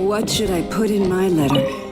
What should I put in my letter?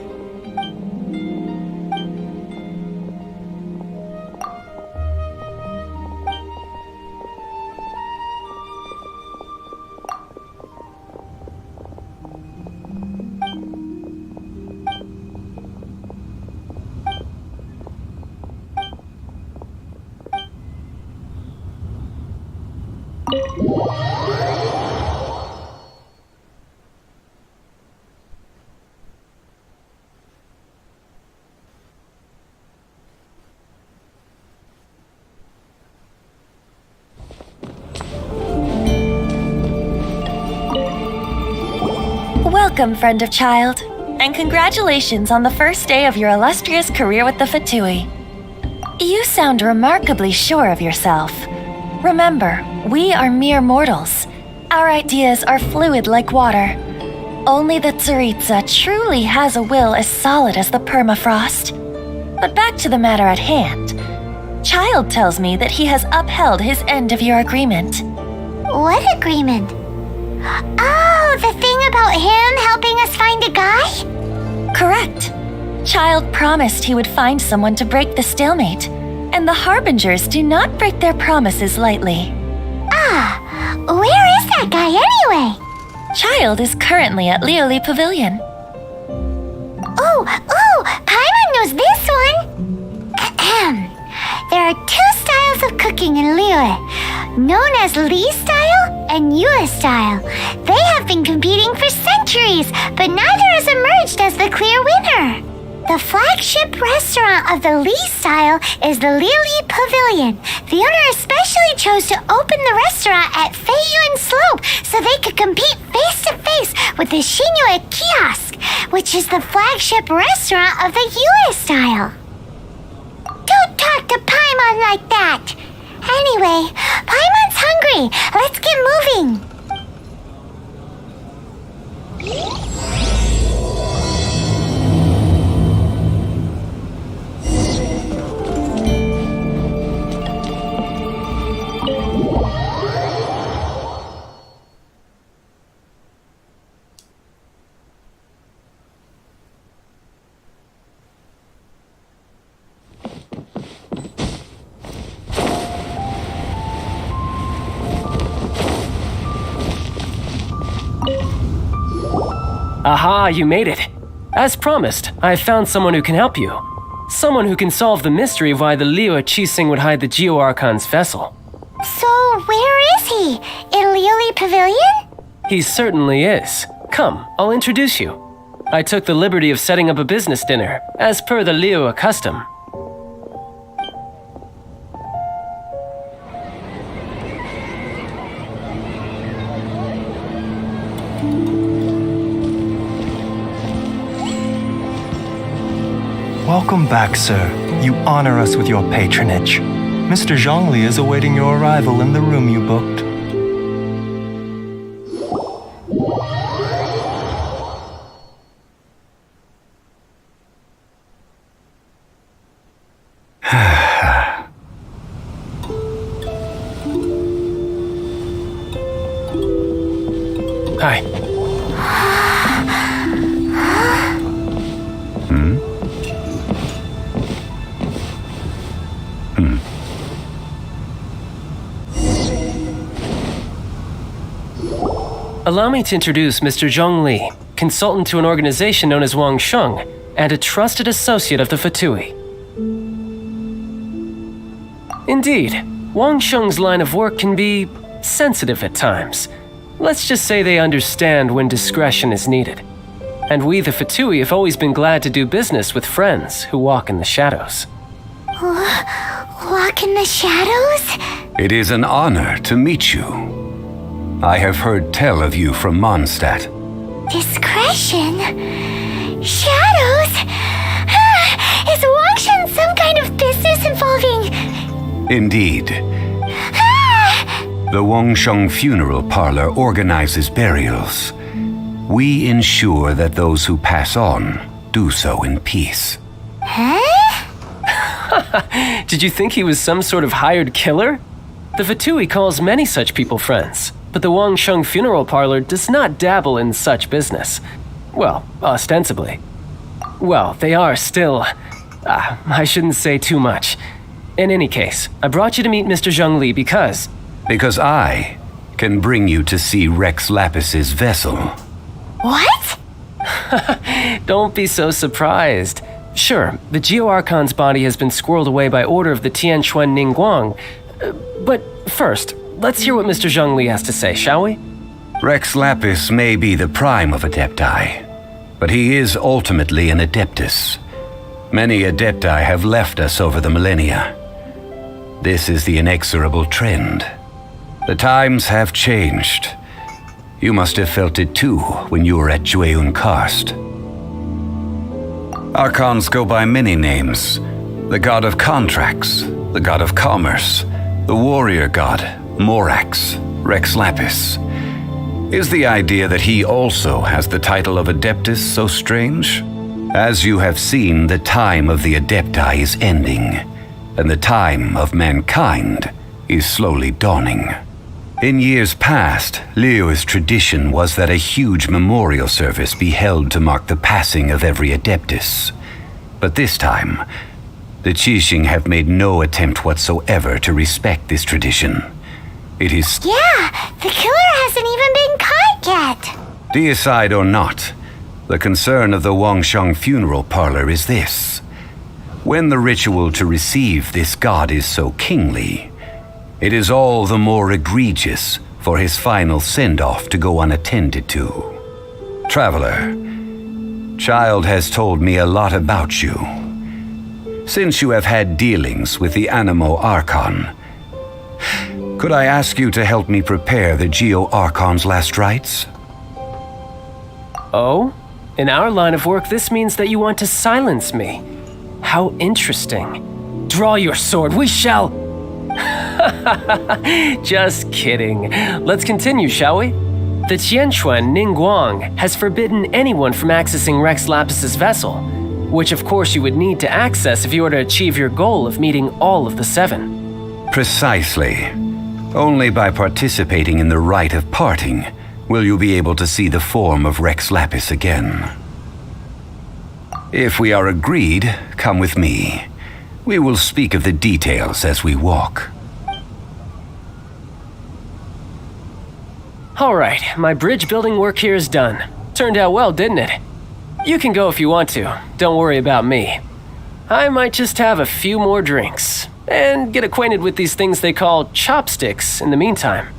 Welcome, friend of child, and congratulations on the first day of your illustrious career with the Fatui. You sound remarkably sure of yourself. Remember, we are mere mortals. Our ideas are fluid like water. Only the Tsaritsa truly has a will as solid as the permafrost. But back to the matter at hand. Child tells me that he has upheld his end of your agreement. What agreement? Oh, the thing about him helping us find a guy? Correct. Child promised he would find someone to break the stalemate, and the Harbingers do not break their promises lightly. Ah, where is that guy anyway? Child is currently at Lioli Pavilion. Oh, Paimon knows this one. Ahem. There are two styles of cooking in Lioli, known as Li style and Yue style. They have been competing for centuries, but neither has emerged as the clear winner. The flagship restaurant of the Li style is the Lioli Pavilion. The owner especially chose to open the restaurant at Feiyuan Slope so they could compete face-to-face with the Shinyue Kiosk, which is the flagship restaurant of the Yue style. Don't talk to Paimon like that! Anyway, Paimon's hungry. Let's get moving. Aha, you made it. As promised, I found someone who can help you. Someone who can solve the mystery of why the Liu Qixing would hide the Geo-Archon's vessel. So, where is he? In Lioli Pavilion? He certainly is. Come, I'll introduce you. I took the liberty of setting up a business dinner, as per the Liu custom. Welcome back, sir. You honor us with your patronage. Mr. Zhongli is awaiting your arrival in the room you booked. Hi. Allow me to introduce Mr. Zhong Li, consultant to an organization known as Wang Sheng, and a trusted associate of the Fatui. Indeed, Wang Sheng's line of work can be sensitive at times. Let's just say they understand when discretion is needed. And we, the Fatui, have always been glad to do business with friends who walk in the shadows. Walk in the shadows? It is an honor to meet you. I have heard tell of you from Mondstadt. Discretion? Shadows? Is Wangshan some kind of business involving... Indeed. The Wangsheng Funeral Parlor organizes burials. We ensure that those who pass on do so in peace. Did you think he was some sort of hired killer? The Fatui calls many such people friends, but the Wangsheng Funeral Parlor does not dabble in such business. Well, ostensibly. Well, they are still... I shouldn't say too much. In any case, I brought you to meet Mr. Zhongli because... Because I can bring you to see Rex Lapis's vessel. What? Don't be so surprised. Sure, the Geo-Archon's body has been squirreled away by order of the Tianquan Ningguang. But first, let's hear what Mr. Zhongli has to say, shall we? Rex Lapis may be the prime of Adepti, but he is ultimately an Adeptus. Many Adepti have left us over the millennia. This is the inexorable trend. The times have changed. You must have felt it too when you were at Jueun Karst. Archons go by many names. The god of contracts, the god of commerce, the warrior god, Morax, Rex Lapis. Is the idea that he also has the title of Adeptus so strange? As you have seen, the time of the Adepti is ending, and the time of mankind is slowly dawning. In years past, Liyue's tradition was that a huge memorial service be held to mark the passing of every Adeptus. But this time, the Qixing have made no attempt whatsoever to respect this tradition. It is... Yeah, the killer hasn't even been caught yet. Deicide or not, the concern of the Wangsheng funeral parlor is this. When the ritual to receive this god is so kingly, it is all the more egregious for his final send-off to go unattended to. Traveler, Child has told me a lot about you. Since you have had dealings with the Animo Archon, could I ask you to help me prepare the Geo-Archon's last rites? Oh? In our line of work, this means that you want to silence me. How interesting. Draw your sword, we shall... Just kidding. Let's continue, shall we? The Tianquan Ningguang has forbidden anyone from accessing Rex Lapis's vessel, which of course you would need to access if you were to achieve your goal of meeting all of the seven. Precisely. Only by participating in the rite of parting will you be able to see the form of Rex Lapis again. If we are agreed, come with me. We will speak of the details as we walk. All right, my bridge building work here is done. Turned out well, didn't it? You can go if you want to. Don't worry about me. I might just have a few more drinks and get acquainted with these things they call chopsticks in the meantime.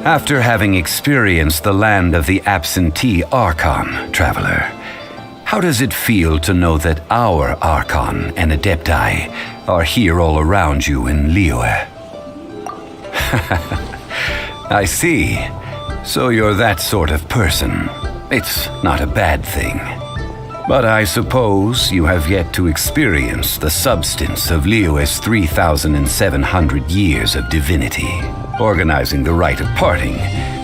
After having experienced the land of the absentee Archon, Traveler, how does it feel to know that our Archon and Adepti are here all around you in Liyue? I see. So you're that sort of person. It's not a bad thing. But I suppose you have yet to experience the substance of Liyue's 3,700 years of divinity. Organizing the rite of parting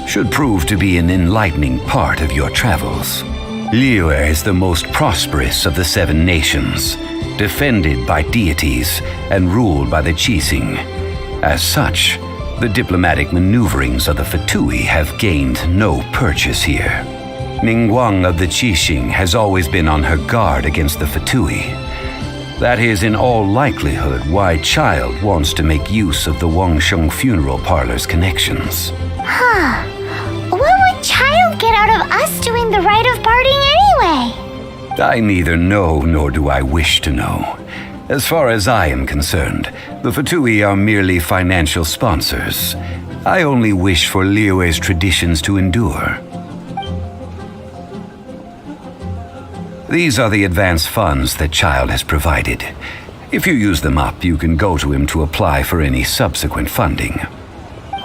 should prove to be an enlightening part of your travels. Liyue is the most prosperous of the 7 nations, defended by deities and ruled by the Qixing. As such, the diplomatic maneuverings of the Fatui have gained no purchase here. Ningguang of the Qixing has always been on her guard against the Fatui. That is in all likelihood why Child wants to make use of the Wangsheng funeral parlor's connections. Huh. What would Child get out of us doing the rite of parting anyway? I neither know nor do I wish to know. As far as I am concerned, the Fatui are merely financial sponsors. I only wish for Liyue's traditions to endure. These are the advance funds that Child has provided. If you use them up, you can go to him to apply for any subsequent funding.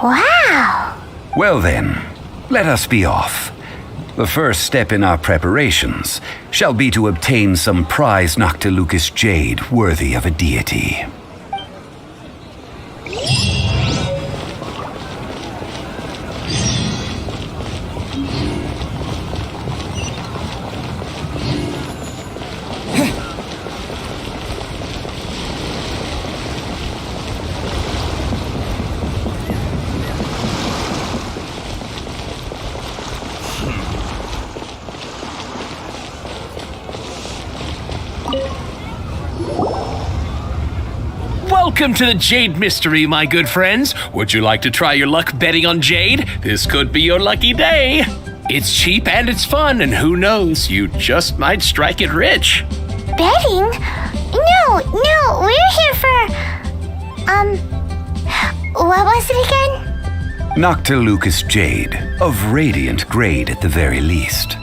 Wow! Well then, let us be off. The first step in our preparations shall be to obtain some prized Noctilucous jade worthy of a deity. Welcome to the Jade Mystery, my good friends. Would you like to try your luck betting on Jade? This could be your lucky day. It's cheap and it's fun, and who knows, you just might strike it rich. Betting? No, we're here for... what was it again? Noctilucous jade, of radiant grade at the very least.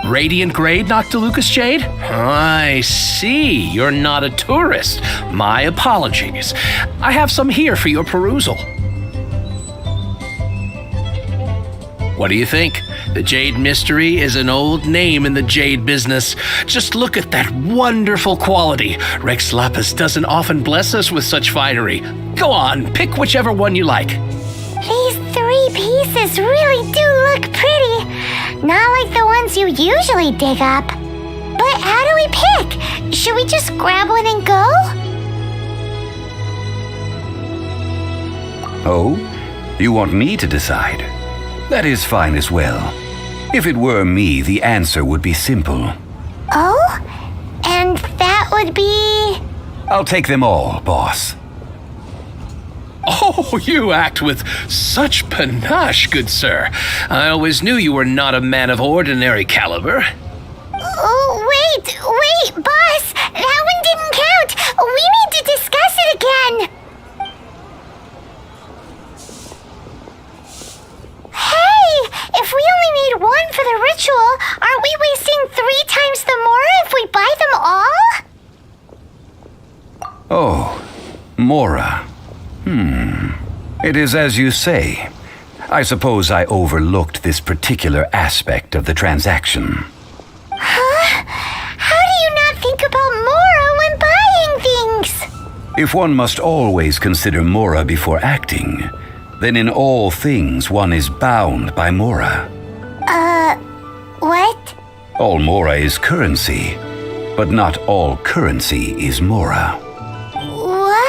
Radiant grade Noctilucous jade? I see. You're not a tourist. My apologies. I have some here for your perusal. What do you think? The Jade Mystery is an old name in the jade business. Just look at that wonderful quality. Rex Lapis doesn't often bless us with such finery. Go on, pick whichever one you like. These 3 pieces really do look pretty. Not like the ones you usually dig up. But how do we pick? Should we just grab one and go? Oh? You want me to decide? That is fine as well. If it were me, the answer would be simple. Oh? And that would be... I'll take them all, boss. Oh, you act with such panache, good sir. I always knew you were not a man of ordinary caliber. Oh, wait, boss! That one didn't count! We need to discuss it again! Hey! If we only need one for the ritual, aren't we wasting 3 times the more if we buy them all? Oh, Mora. It is as you say. I suppose I overlooked this particular aspect of the transaction. Huh? How do you not think about Mora when buying things? If one must always consider Mora before acting, then in all things one is bound by Mora. What? All Mora is currency, but not all currency is Mora. What?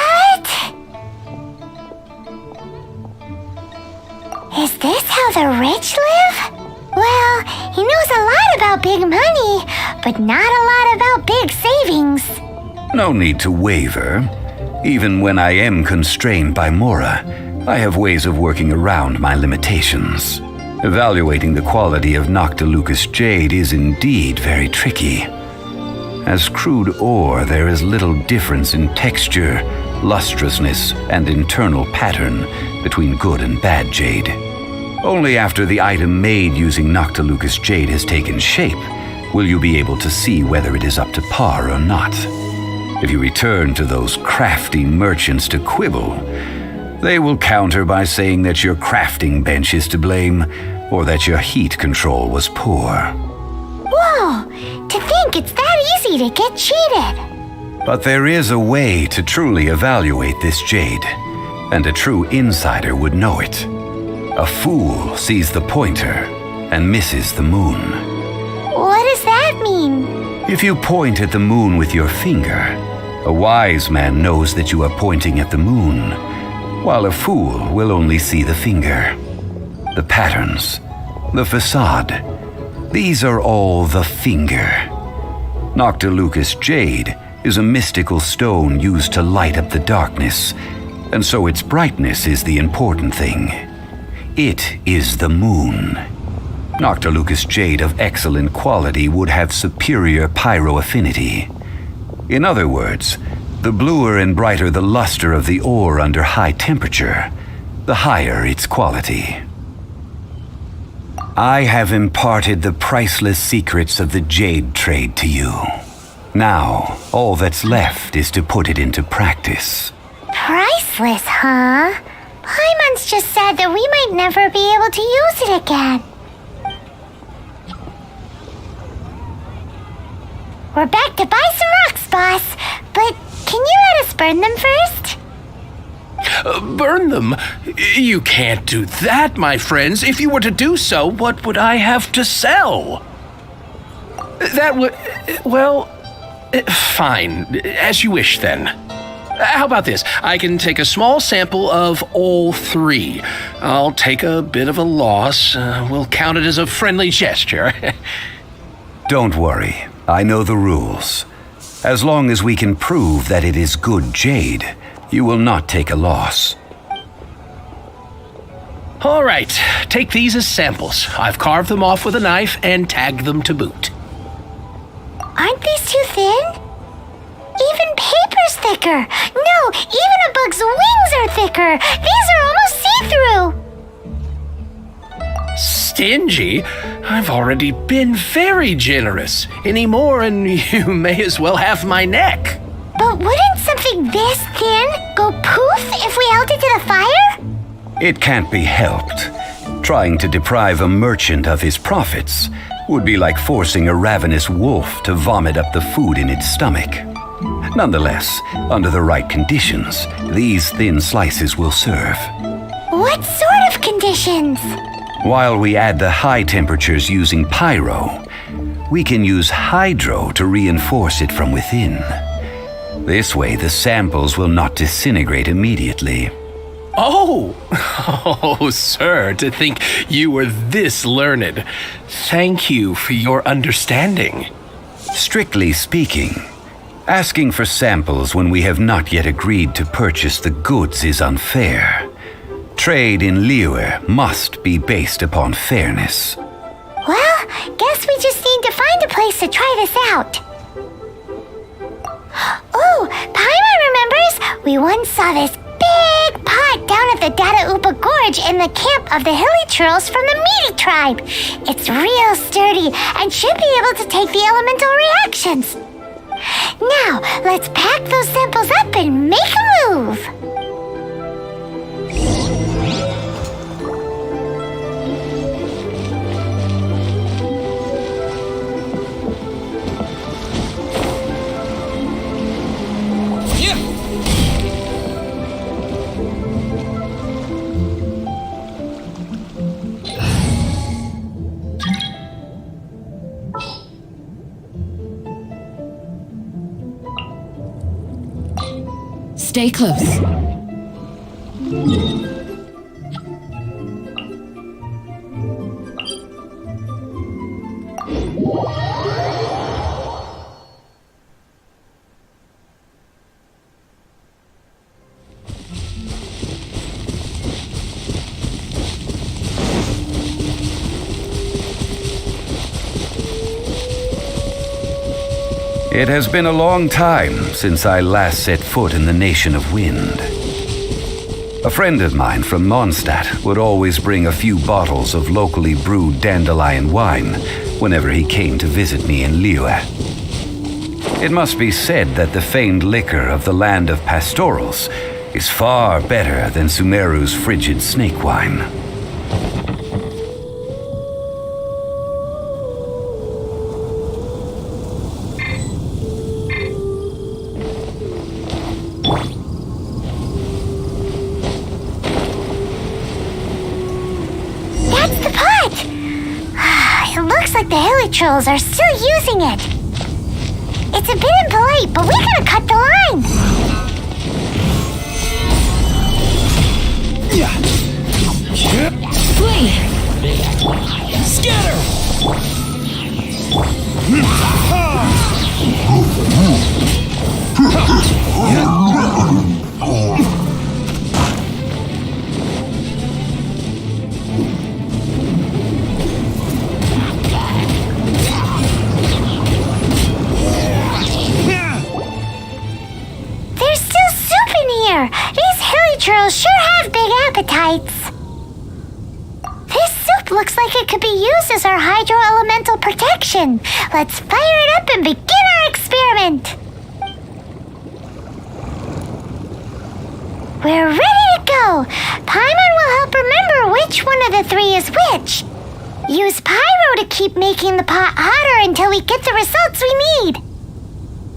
Is this how the rich live? Well, he knows a lot about big money, but not a lot about big savings. No need to waver. Even when I am constrained by Mora, I have ways of working around my limitations. Evaluating the quality of Noctilucous jade is indeed very tricky. As crude ore, there is little difference in texture, lustrousness, and internal pattern between good and bad jade. Only after the item made using Noctilucous jade has taken shape will you be able to see whether it is up to par or not. If you return to those crafty merchants to quibble, they will counter by saying that your crafting bench is to blame or that your heat control was poor. Whoa! To think it's that easy to get cheated! But there is a way to truly evaluate this jade, and a true insider would know it. A fool sees the pointer and misses the moon. What does that mean? If you point at the moon with your finger, a wise man knows that you are pointing at the moon, while a fool will only see the finger. The patterns, the facade, these are all the finger. Noctilucous jade is a mystical stone used to light up the darkness, and so its brightness is the important thing. It is the moon. Noctilucous jade of excellent quality would have superior pyroaffinity. In other words, the bluer and brighter the luster of the ore under high temperature, the higher its quality. I have imparted the priceless secrets of the jade trade to you. Now, all that's left is to put it into practice. Priceless, huh? Paimon's just said that we might never be able to use it again. We're back to buy some rocks, boss. But can you let us burn them first? Burn them? You can't do that, my friends. If you were to do so, what would I have to sell? That would... well, fine. As you wish, then. How about this? I can take a small sample of all three. I'll take a bit of a loss. We'll count it as a friendly gesture. Don't worry. I know the rules. As long as we can prove that it is good jade, you will not take a loss. All right. Take these as samples. I've carved them off with a knife and tagged them to boot. Aren't these too thin? Even paper's thicker. No, even a bug's wings are thicker. These are almost see-through. Stingy? I've already been very generous. Any more and you may as well have my neck. But wouldn't something this thin go poof if we held it to the fire? It can't be helped. Trying to deprive a merchant of his profits would be like forcing a ravenous wolf to vomit up the food in its stomach. Nonetheless, under the right conditions, these thin slices will serve. What sort of conditions? While we add the high temperatures using pyro, we can use hydro to reinforce it from within. This way, the samples will not disintegrate immediately. Oh, sir, to think you were this learned. Thank you for your understanding. Strictly speaking, asking for samples when we have not yet agreed to purchase the goods is unfair. Trade in Liyue must be based upon fairness. Well, guess we just need to find a place to try this out. Oh, Paimon remembers we once saw this big pot down at the Dada Upa Gorge in the camp of the hilly churls from the Meaty tribe. It's real sturdy and should be able to take the elemental reactions. Now, let's pack those samples up and make a move. Stay close. It has been a long time since I last set foot in the Nation of Wind. A friend of mine from Mondstadt would always bring a few bottles of locally brewed dandelion wine whenever he came to visit me in Liyue. It must be said that the famed liquor of the land of pastorals is far better than Sumeru's frigid snake wine. The hilly trolls are still using it. It's a bit impolite, but we gotta cut the line. Flee! Scatter! Trolls sure have big appetites. This soup looks like it could be used as our hydro-elemental protection. Let's fire it up and begin our experiment. We're ready to go. Paimon will help remember which one of the three is which. Use pyro to keep making the pot hotter until we get the results we need.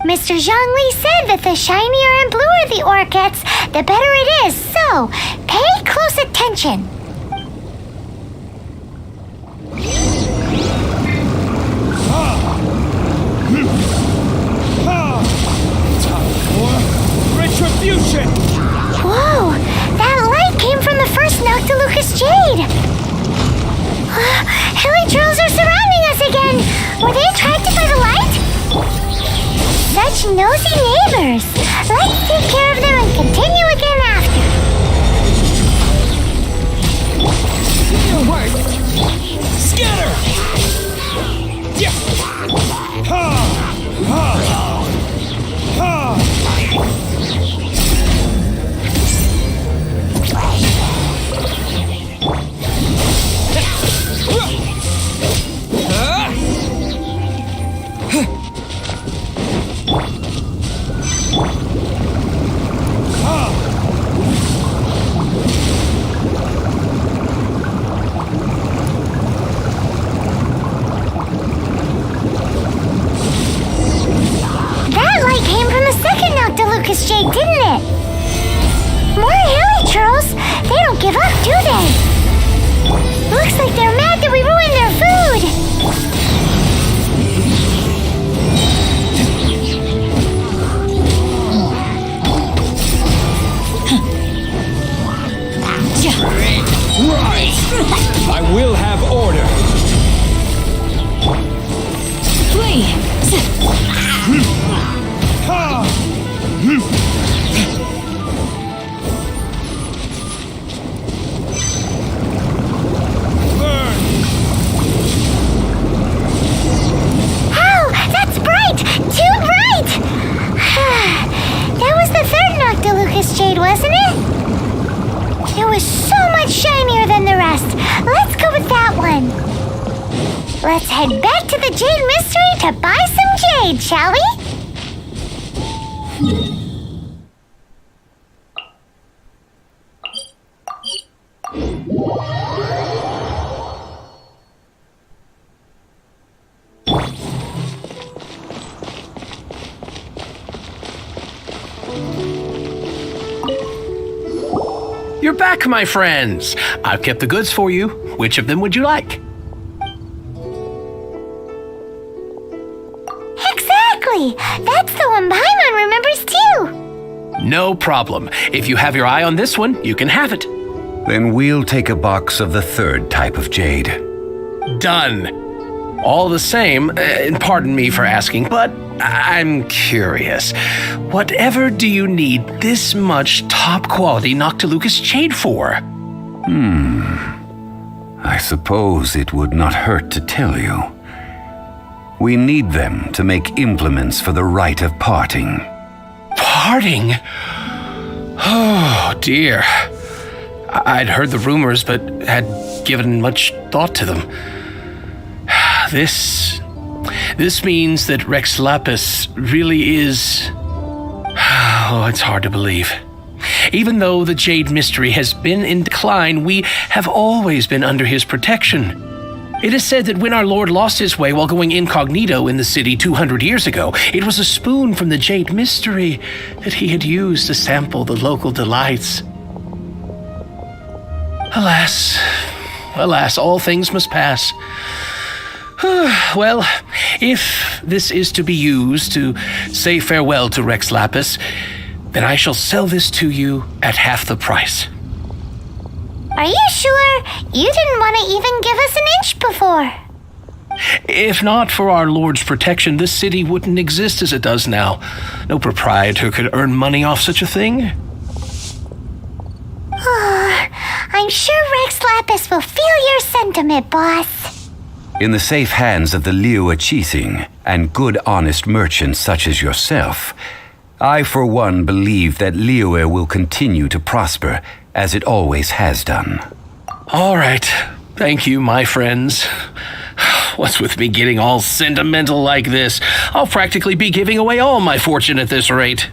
Mr. Zhongli said that the shinier and bluer the ore gets, the better it is, so pay close attention. Time for retribution! Whoa! That light came from the first Noctilucous Jade! Hilly trolls are surrounding us again! Were they attracted by the light? Such nosy neighbors! Let's take care of them and continue again after. Your worst! Scatter! Yeah! Ha! Ha! Ha! Noctilucous Jade, didn't it? More hilly trolls? They don't give up, do they? Looks like they're mad that we ruined their food. Right! I will have order. Flee! Oh, that's bright! Too bright! That was the third Noctilucous Jade, wasn't it? It was so much shinier than the rest. Let's go with that one. Let's head back to the Jade Mystery to buy some jade, shall we? You're back, my friends. I've kept the goods for you. Which of them would you like? Exactly! That's the one Paimon remembers too! No problem. If you have your eye on this one, you can have it. Then we'll take a box of the third type of jade. Done. All the same, and pardon me for asking, but I'm curious. Whatever do you need this much top-quality Noctilucous Jade for? I suppose it would not hurt to tell you. We need them to make implements for the rite of parting. Parting? Oh, dear. I'd heard the rumors, but had given much thought to them. This means that Rex Lapis really is... Oh, it's hard to believe. Even though the Jade Mystery has been in decline, we have always been under his protection. It is said that when our Lord lost his way while going incognito in the city 200 years ago, it was a spoon from the Jade Mystery that he had used to sample the local delights. Alas, all things must pass. Well, if this is to be used to say farewell to Rex Lapis, then I shall sell this to you at half the price. Are you sure? You didn't want to even give us an inch before. If not for our Lord's protection, this city wouldn't exist as it does now. No proprietor could earn money off such a thing. I'm sure Rex Lapis will feel your sentiment, boss. In the safe hands of the Liyue Qixing and good honest merchants such as yourself, I for one believe that Liyue will continue to prosper as it always has done. All right. Thank you, my friends. What's with me getting all sentimental like this? I'll practically be giving away all my fortune at this rate.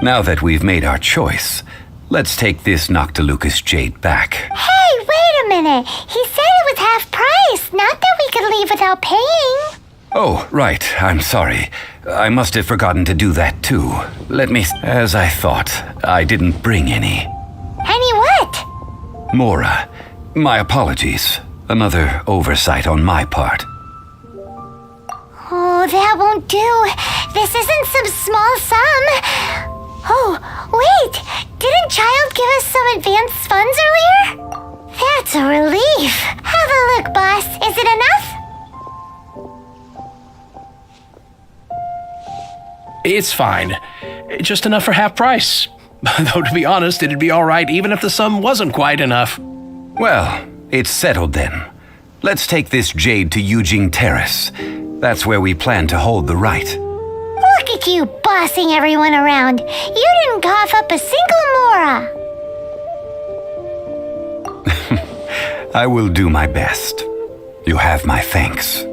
Now that we've made our choice, let's take this Noctilucous Jade back. Hey, wait a minute. He said it was half price, not that we could leave without paying. Oh, right. I'm sorry. I must have forgotten to do that too. As I thought, I didn't bring any. Any what? Mora, my apologies. Another oversight on my part. Oh, that won't do. This isn't some small sum. Oh, wait! Didn't Child give us some advanced funds earlier? That's a relief. Have a look, boss. Is it enough? It's fine. Just enough for half price. Though, to be honest, it'd be all right even if the sum wasn't quite enough. Well, it's settled then. Let's take this jade to Yujing Terrace. That's where we plan to hold the rite. Look at you bossing everyone around. You didn't cough up a single Mora. I will do my best. You have my thanks.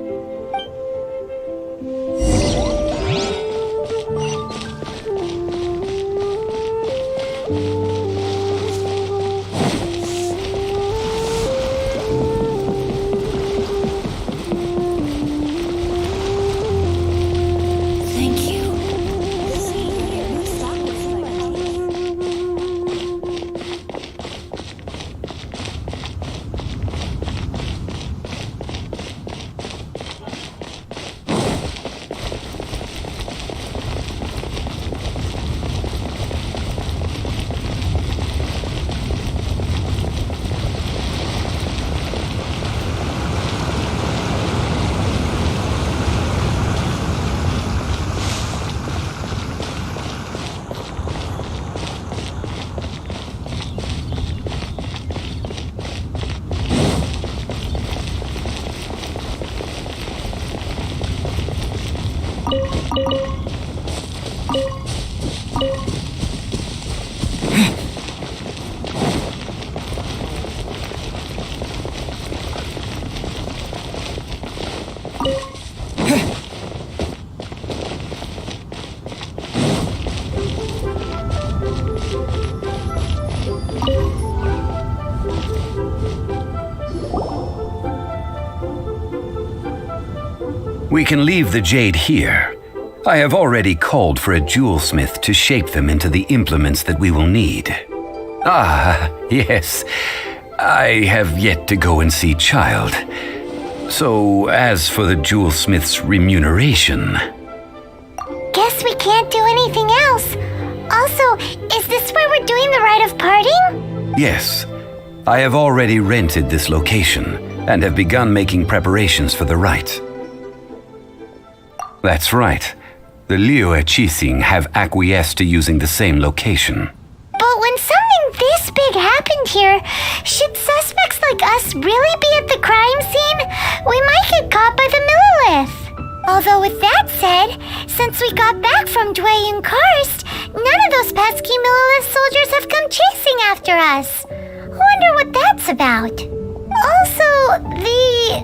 We can leave the jade here. I have already called for a jewelsmith to shape them into the implements that we will need. Ah, yes. I have yet to go and see Child. So, as for the jewelsmith's remuneration... Guess we can't do anything else. Also, is this where we're doing the rite of parting? Yes. I have already rented this location and have begun making preparations for the rite. That's right. The Liyue Qixing have acquiesced to using the same location. But when something this big happened here, should suspects like us really be at the crime scene? We might get caught by the Millilith. Although with that said, since we got back from Dwayne Karst, none of those pesky Millilith soldiers have come chasing after us. Wonder what that's about. Also, the,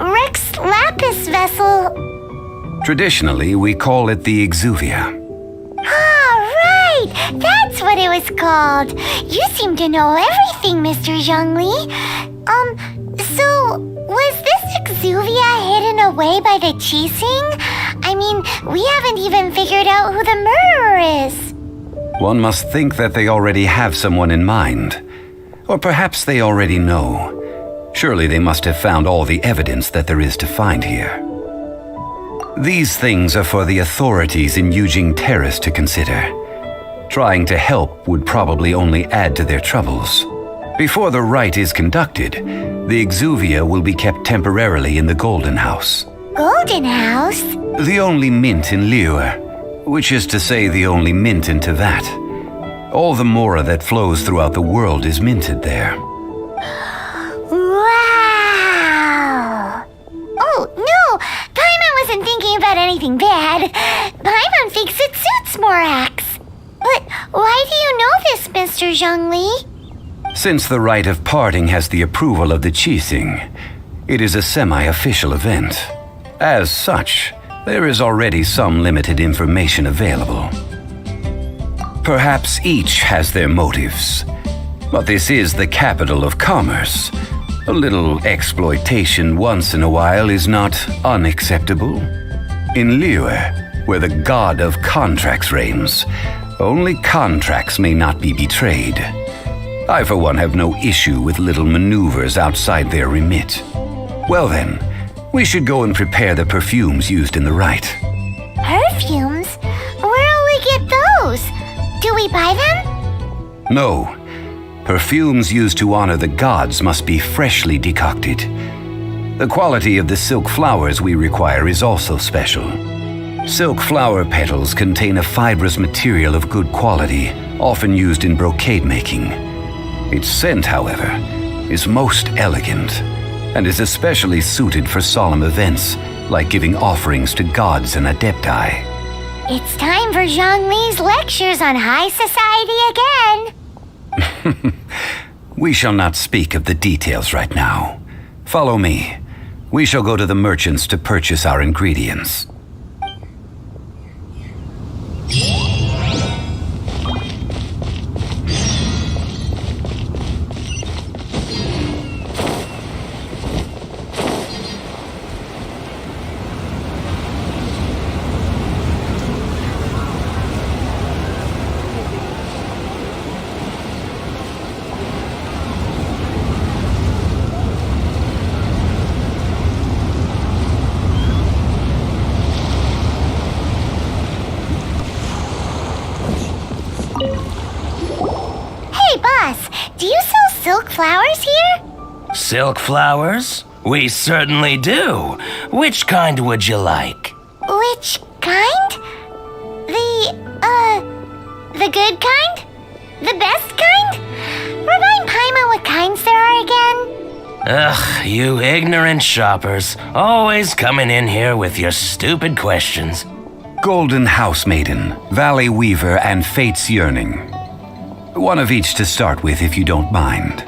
Rex Lapis vessel... Traditionally, we call it the Exuvia. Ah, right! That's what it was called. You seem to know everything, Mr. Zhongli. So, was this Exuvia hidden away by the Qixing? I mean, we haven't even figured out who the murderer is. One must think that they already have someone in mind. Or perhaps they already know. Surely they must have found all the evidence that there is to find here. These things are for the authorities in Yujing Terrace to consider. Trying to help would probably only add to their troubles. Before the rite is conducted, the Exuvia will be kept temporarily in the Golden House. Golden House? The only mint in Liyue, which is to say the only mint in Teyvat. All the Mora that flows throughout the world is minted there. Wow! Oh, no! Paimon wasn't thinking about anything bad. Paimon thinks it suits Morax. But why do you know this, Mr. Zhongli? Since the rite of parting has the approval of the Qixing, it is a semi-official event. As such, there is already some limited information available. Perhaps each has their motives, but this is the capital of commerce. A little exploitation once in a while is not unacceptable. In Liyue, where the god of contracts reigns, only contracts may not be betrayed. I, for one, have no issue with little maneuvers outside their remit. Well then, we should go and prepare the perfumes used in the rite. Perfumes? Where'll we get those? Do we buy them? No. Perfumes used to honor the gods must be freshly decocted. The quality of the silk flowers we require is also special. Silk flower petals contain a fibrous material of good quality, often used in brocade making. Its scent, however, is most elegant and is especially suited for solemn events like giving offerings to gods and adepti. It's time for Zhongli's lectures on high society again. We shall not speak of the details right now. Follow me. We shall go to the merchants to purchase our ingredients. Hey, boss, do you sell silk flowers here? Silk flowers? We certainly do. Which kind would you like? Which kind? The good kind? The best kind? Remind Paimon what kinds there are again. Ugh, you ignorant shoppers. Always coming in here with your stupid questions. Golden House Maiden, Valley Weaver, and Fate's Yearning. One of each to start with, if you don't mind.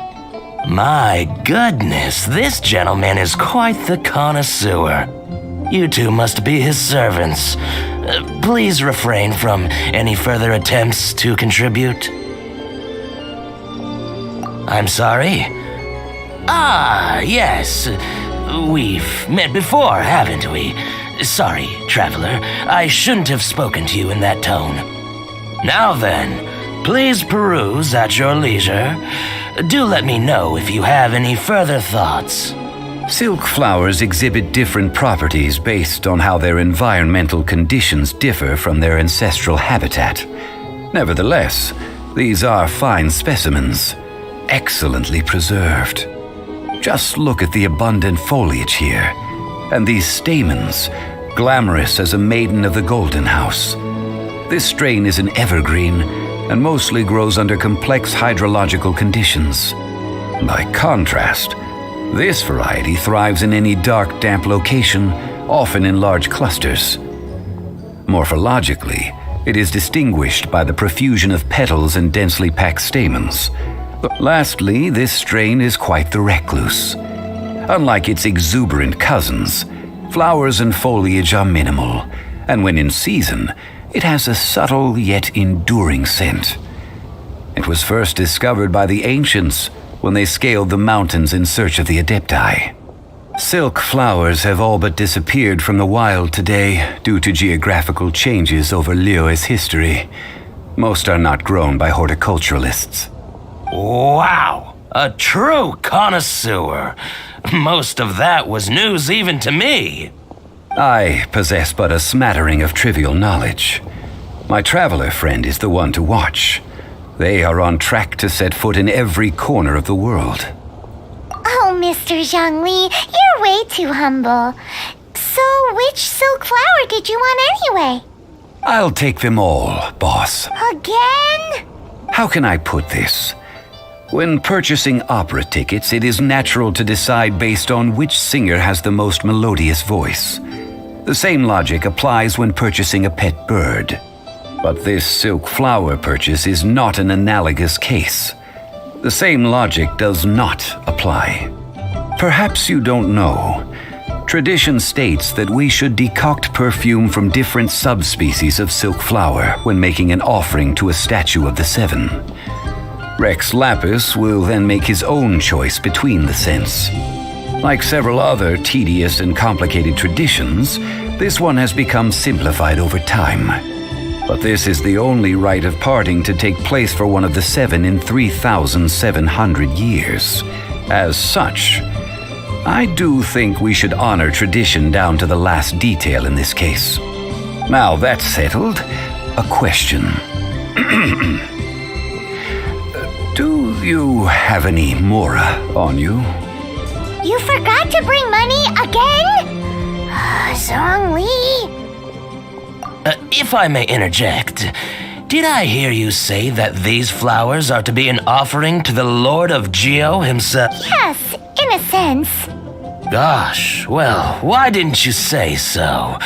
My goodness, this gentleman is quite the connoisseur. You two must be his servants. Please refrain from any further attempts to contribute. I'm sorry? Ah, yes. We've met before, haven't we? Sorry, traveler. I shouldn't have spoken to you in that tone. Now then, please peruse at your leisure. Do let me know if you have any further thoughts. Silk flowers exhibit different properties based on how their environmental conditions differ from their ancestral habitat. Nevertheless, these are fine specimens, excellently preserved. Just look at the abundant foliage here, and these stamens, glamorous as a maiden of the Golden House. This strain is an evergreen and mostly grows under complex hydrological conditions. By contrast, this variety thrives in any dark, damp location, often in large clusters. Morphologically, it is distinguished by the profusion of petals and densely packed stamens. Lastly, this strain is quite the recluse. Unlike its exuberant cousins, flowers and foliage are minimal, and when in season, it has a subtle yet enduring scent. It was first discovered by the ancients when they scaled the mountains in search of the adepti. Silk flowers have all but disappeared from the wild today due to geographical changes over Liyue's history. Most are not grown by horticulturalists. Wow! A true connoisseur. Most of that was news even to me. I possess but a smattering of trivial knowledge. My traveler friend is the one to watch. They are on track to set foot in every corner of the world. Oh, Mr. Zhongli, you're way too humble. So, which silk flower did you want anyway? I'll take them all, boss. Again? How can I put this? When purchasing opera tickets, it is natural to decide based on which singer has the most melodious voice. The same logic applies when purchasing a pet bird. But this silk flower purchase is not an analogous case. The same logic does not apply. Perhaps you don't know. Tradition states that we should decoct perfume from different subspecies of silk flower when making an offering to a statue of the seven. Rex Lapis will then make his own choice between the scents. Like several other tedious and complicated traditions, this one has become simplified over time. But this is the only rite of parting to take place for one of the 7 in 3,700 years. As such, I do think we should honor tradition down to the last detail in this case. Now that's settled, a question. Do you have any mora on you? You forgot to bring money again? Zhongli. If I may interject, did I hear you say that these flowers are to be an offering to the Lord of Geo himself? Yes, in a sense. Gosh, well, why didn't you say so?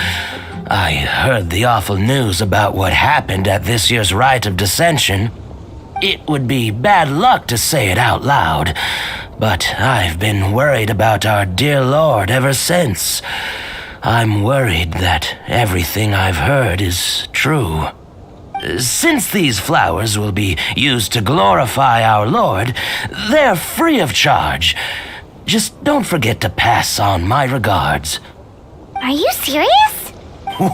I heard the awful news about what happened at this year's Rite of Dissension. It would be bad luck to say it out loud, but I've been worried about our dear Lord ever since. I'm worried that everything I've heard is true. Since these flowers will be used to glorify our Lord, they're free of charge. Just don't forget to pass on my regards. Are you serious?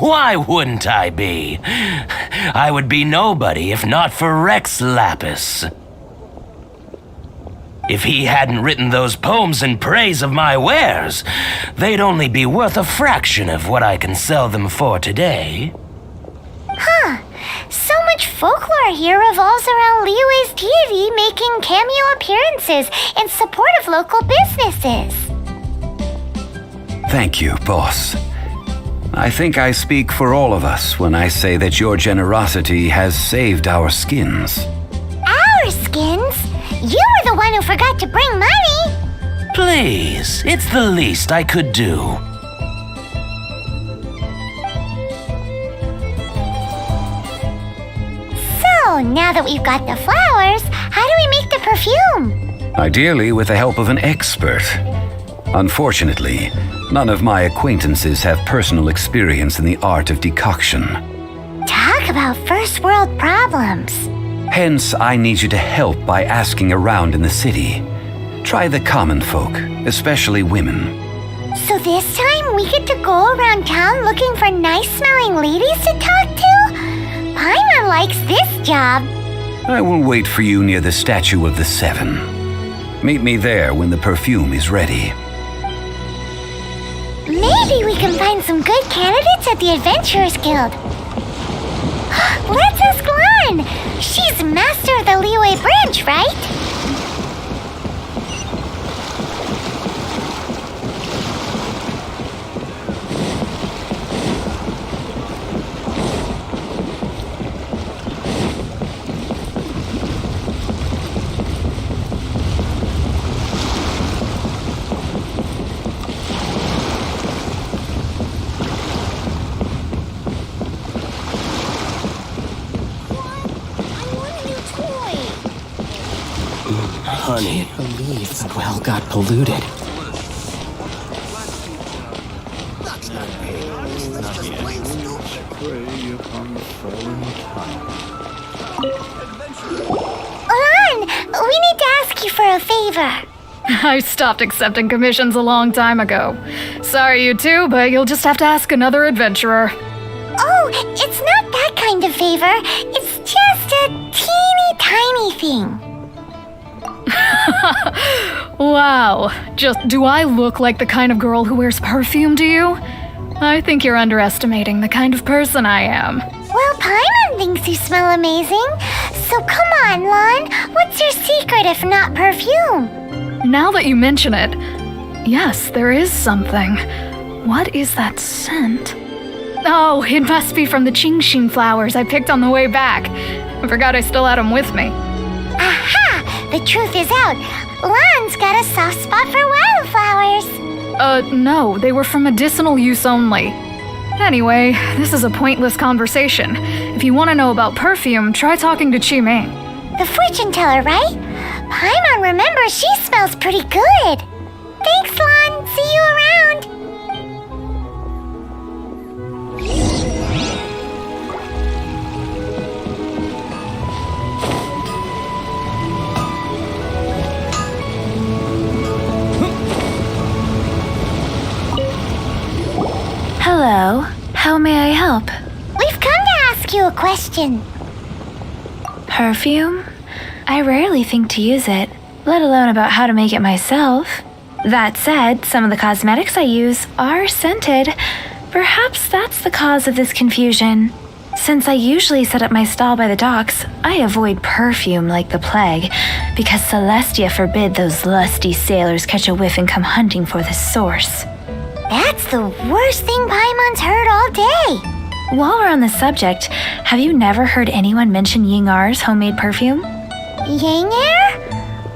Why wouldn't I be? I would be nobody if not for Rex Lapis. If he hadn't written those poems in praise of my wares, they'd only be worth a fraction of what I can sell them for today. Huh. So much folklore here revolves around Liyue's deity making cameo appearances in support of local businesses. Thank you, boss. I think I speak for all of us when I say that your generosity has saved our skins. Our skins? You were the one who forgot to bring money! Please, it's the least I could do. So, now that we've got the flowers, how do we make the perfume? Ideally with the help of an expert. Unfortunately, none of my acquaintances have personal experience in the art of decoction. Talk about first world problems. Hence, I need you to help by asking around in the city. Try the common folk, especially women. So this time we get to go around town looking for nice-smelling ladies to talk to? Paimon likes this job. I will wait for you near the statue of the 7. Meet me there when the perfume is ready. Maybe we can find some good candidates at the Adventurers Guild. Let's ask Lan! She's master of the Liyue branch, right? Honey, I can't believe the well got polluted. Lan, we need to ask you for a favor. I stopped accepting commissions a long time ago. Sorry, you two, but you'll just have to ask another adventurer. Oh, it's not that kind of favor. It's just a teeny tiny thing. Wow. Just, do I look like the kind of girl who wears perfume to you? I think you're underestimating the kind of person I am. Well, Paimon thinks you smell amazing. So come on, Lan. What's your secret if not perfume? Now that you mention it, yes, there is something. What is that scent? Oh, it must be from the Genshin flowers I picked on the way back. I forgot I still had them with me. Aha! The truth is out. Lan's got a soft spot for wildflowers. No, they were for medicinal use only. Anyway, this is a pointless conversation. If you want to know about perfume, try talking to Qiming. The fortune teller, right? Paimon remembers she smells pretty good. Thanks, Lan. See you around. help? We've come to ask you a question. Perfume? I rarely think to use it, let alone about how to make it myself. That said, some of the cosmetics I use are scented. Perhaps that's the cause of this confusion. Since I usually set up my stall by the docks, I avoid perfume like the plague, because Celestia forbid those lusty sailors catch a whiff and come hunting for the source. That's the worst thing Paimon's heard all day. While we're on the subject, have you never heard anyone mention Ying-Ar's homemade perfume? Ying-Er?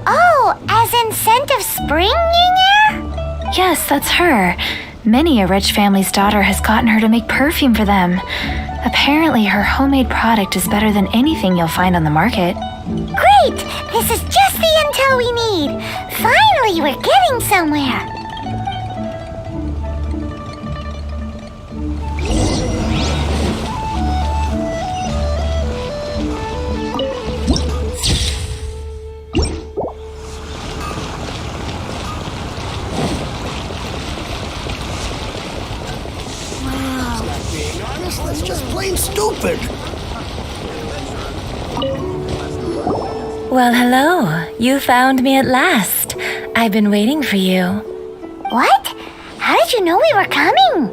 Oh, as in scent of spring Ying-Er? Yes, that's her. Many a rich family's daughter has gotten her to make perfume for them. Apparently, her homemade product is better than anything you'll find on the market. Great! This is just the intel we need. Finally, we're getting somewhere. That's just plain stupid. Well, hello. You found me at last. I've been waiting for you. What? How did you know we were coming?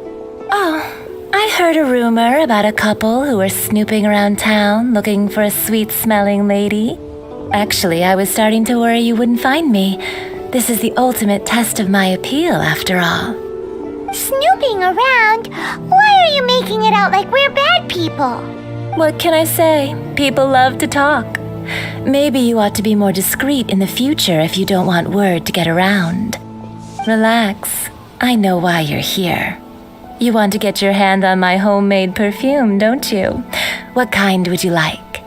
Oh, I heard a rumor about a couple who were snooping around town looking for a sweet-smelling lady. Actually, I was starting to worry you wouldn't find me. This is the ultimate test of my appeal, after all. Snooping around? Why are you making it out like we're bad people? What can I say? People love to talk. Maybe you ought to be more discreet in the future if you don't want word to get around. Relax. I know why you're here. You want to get your hand on my homemade perfume, don't you? What kind would you like?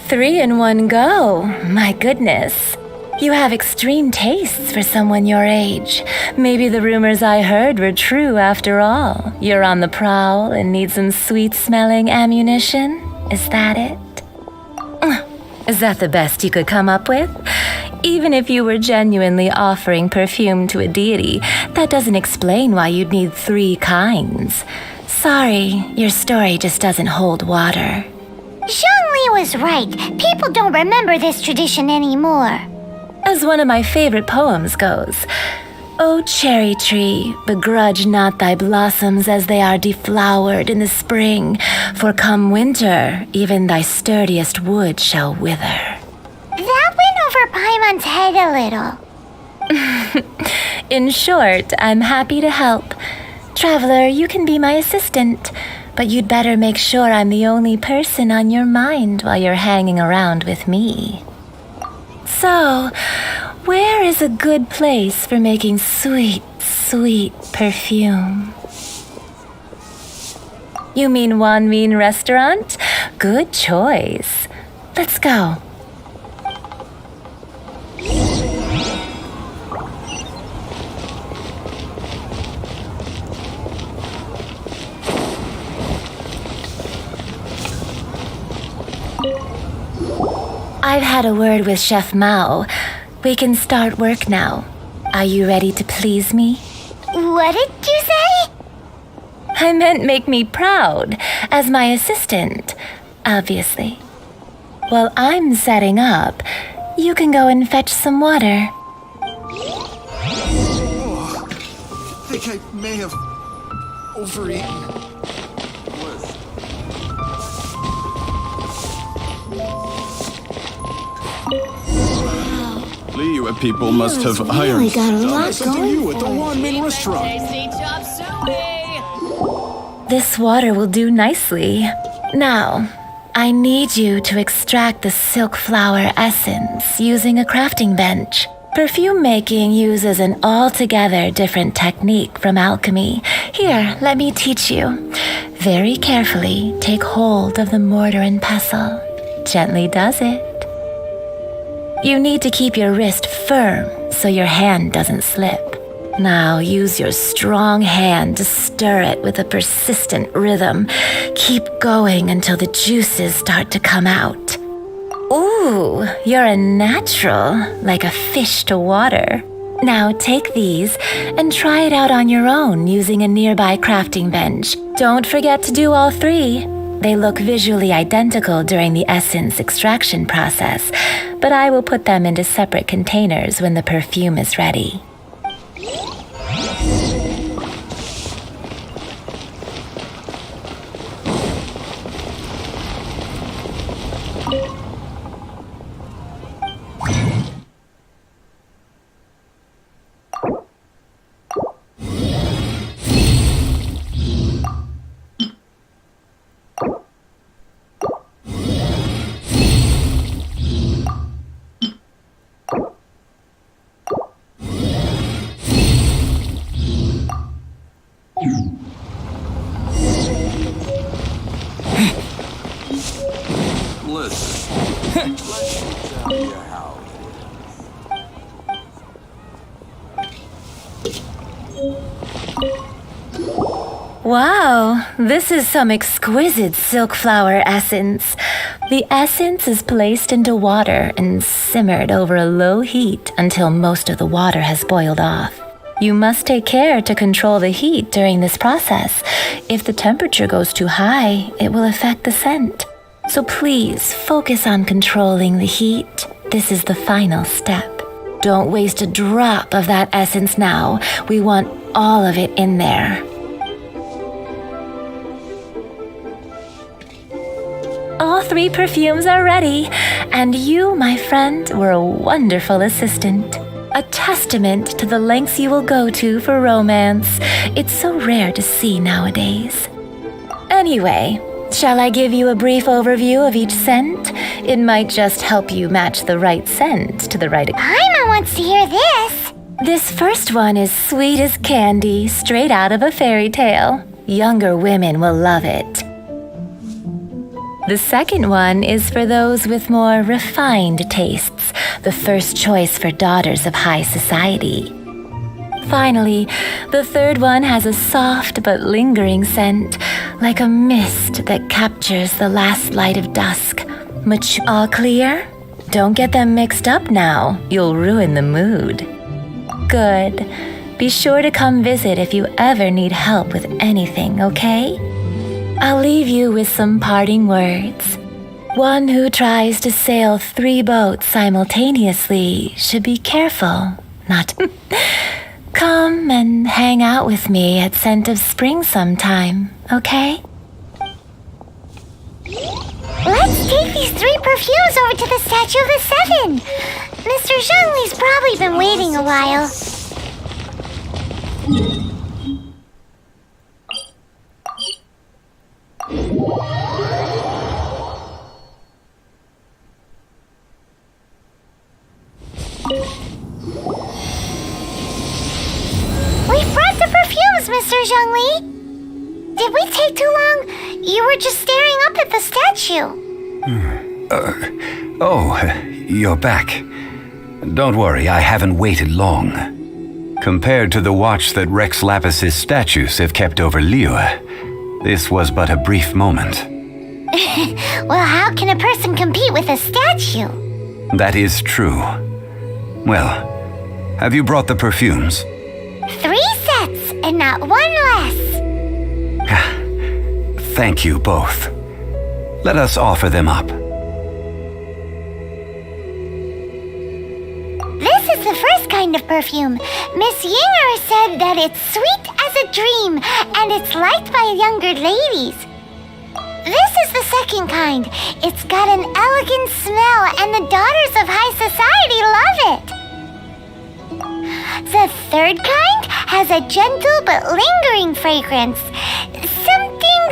3 in one go. My goodness. You have extreme tastes for someone your age. Maybe the rumors I heard were true after all. You're on the prowl and need some sweet-smelling ammunition? Is that it? Is that the best you could come up with? Even if you were genuinely offering perfume to a deity, that doesn't explain why you'd need 3 kinds. Sorry, your story just doesn't hold water. Zhongli was right. People don't remember this tradition anymore. As one of my favorite poems goes, O cherry tree, begrudge not thy blossoms as they are deflowered in the spring, for come winter, even thy sturdiest wood shall wither. That went over Paimon's head a little. In short, I'm happy to help. Traveler, you can be my assistant, but you'd better make sure I'm the only person on your mind while you're hanging around with me. So, where is a good place for making sweet, sweet perfume? You mean Wanmin Restaurant? Good choice. Let's go. I've had a word with Chef Mao. We can start work now. Are you ready to please me? What did you say? I meant make me proud, as my assistant, obviously. While I'm setting up, you can go and fetch some water. Oh, I think I may have overeaten. Liyue people must have hired really got a lot Something going you at the for it. Wanmin restaurant. This water will do nicely. Now, I need you to extract the silk flower essence using a crafting bench. Perfume making uses an altogether different technique from alchemy. Here, let me teach you. Very carefully, take hold of the mortar and pestle. Gently does it. You need to keep your wrist firm so your hand doesn't slip. Now use your strong hand to stir it with a persistent rhythm. Keep going until the juices start to come out. Ooh, you're a natural, like a fish to water. Now take these and try it out on your own using a nearby crafting bench. Don't forget to do all three. They look visually identical during the essence extraction process, but I will put them into separate containers when the perfume is ready. Wow, this is some exquisite silk flower essence. The essence is placed into water and simmered over a low heat until most of the water has boiled off. You must take care to control the heat during this process. If the temperature goes too high, it will affect the scent. So please focus on controlling the heat. This is the final step. Don't waste a drop of that essence now. We want all of it in there. All three perfumes are ready, and you, my friend, were a wonderful assistant. A testament to the lengths you will go to for romance. It's so rare to see nowadays. Anyway, shall I give you a brief overview of each scent? It might just help you match the right scent to the right... Paimon wants to hear this. This first one is sweet as candy, straight out of a fairy tale. Younger women will love it. The second one is for those with more refined tastes, the first choice for daughters of high society. Finally, the third one has a soft but lingering scent, like a mist that captures the last light of dusk. All clear? Don't get them mixed up now. You'll ruin the mood. Good. Be sure to come visit if you ever need help with anything, okay? I'll leave you with some parting words. One who tries to sail 3 boats simultaneously should be careful not to... Come and hang out with me at Scent of Spring sometime, okay? Let's take these 3 perfumes over to the Statue of the Seven. Mr. Zhongli's probably been waiting a while. We brought the perfumes, Mr. Zhongli. Did we take too long? You were just staring up at the statue. You're back. Don't worry, I haven't waited long. Compared to the watch that Rex Lapis's statues have kept over Liyue, this was but a brief moment. Well, how can a person compete with a statue? That is true. Well, have you brought the perfumes? 3 sets, and not 1 less. Thank you both. Let us offer them up. This is the first kind of perfume. Miss Yinger said that it's sweet as a dream, and it's liked by younger ladies. This is the second kind. It's got an elegant smell, and the daughters of high society love it. The third kind has a gentle but lingering fragrance.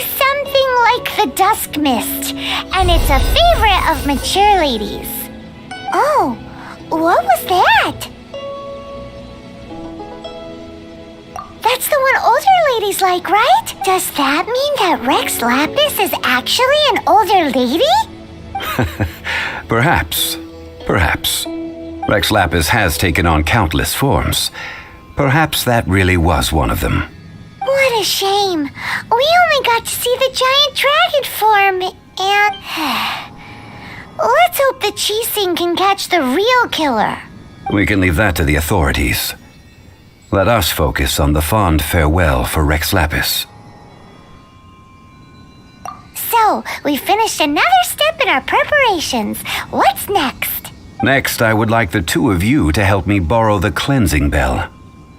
Something like the dusk mist, and it's a favorite of mature ladies. Oh, what was that? That's the one older ladies like, right? Does that mean that Rex Lapis is actually an older lady? Perhaps. Rex Lapis has taken on countless forms. Perhaps that really was one of them. What a shame. We only got to see the giant dragon form, and... Let's hope the Qixing can catch the real killer. We can leave that to the authorities. Let us focus on the fond farewell for Rex Lapis. So, we finished another step in our preparations. What's next? Next, I would like the two of you to help me borrow the cleansing bell.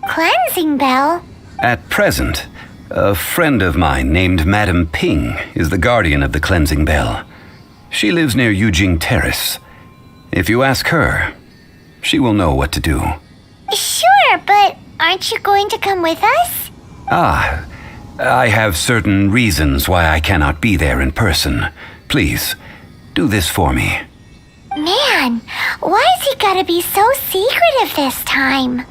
Cleansing bell? At present, a friend of mine named Madame Ping is the guardian of the cleansing bell. She lives near Yujing Terrace. If you ask her, she will know what to do. Sure, but aren't you going to come with us? Ah, I have certain reasons why I cannot be there in person. Please, do this for me. Man, why's he gotta be so secretive this time?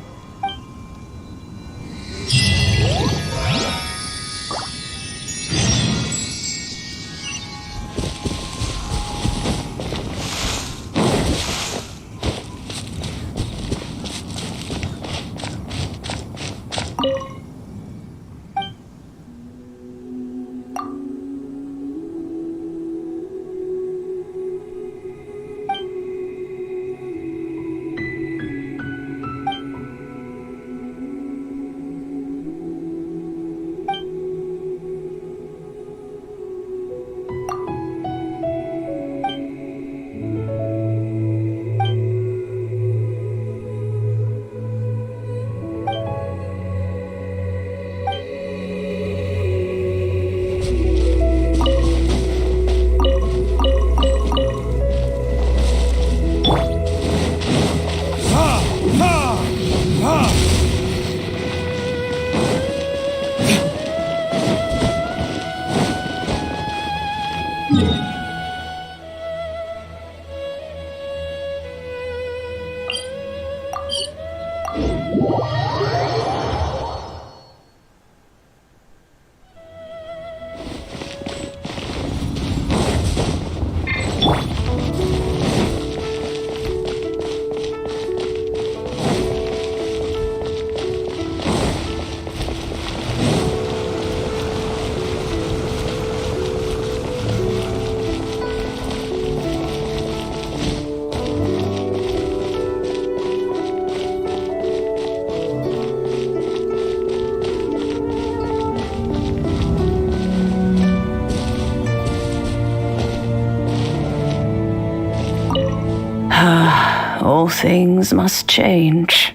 All things must change.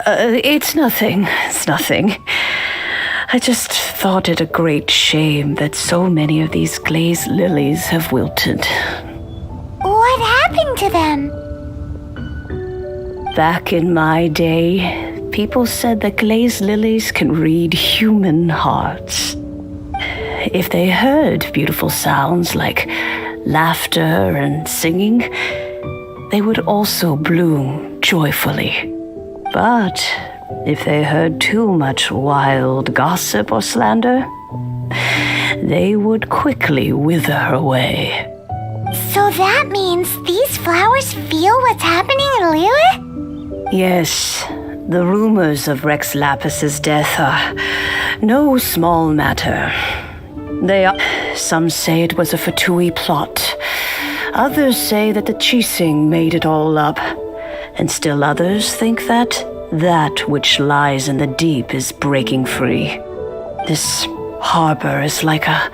It's nothing. It's nothing. I just thought it a great shame that so many of these glazed lilies have wilted. What happened to them? Back in my day, people said that glazed lilies can read human hearts. If they heard beautiful sounds like laughter and singing, they would also bloom joyfully. But if they heard too much wild gossip or slander, they would quickly wither away. So that means these flowers feel what's happening in Liyue? Yes, the rumors of Rex Lapis's death are no small matter. Some say it was a Fatui plot. Others say that the Qixing made it all up. And still others think that which lies in the deep is breaking free. This harbor is like a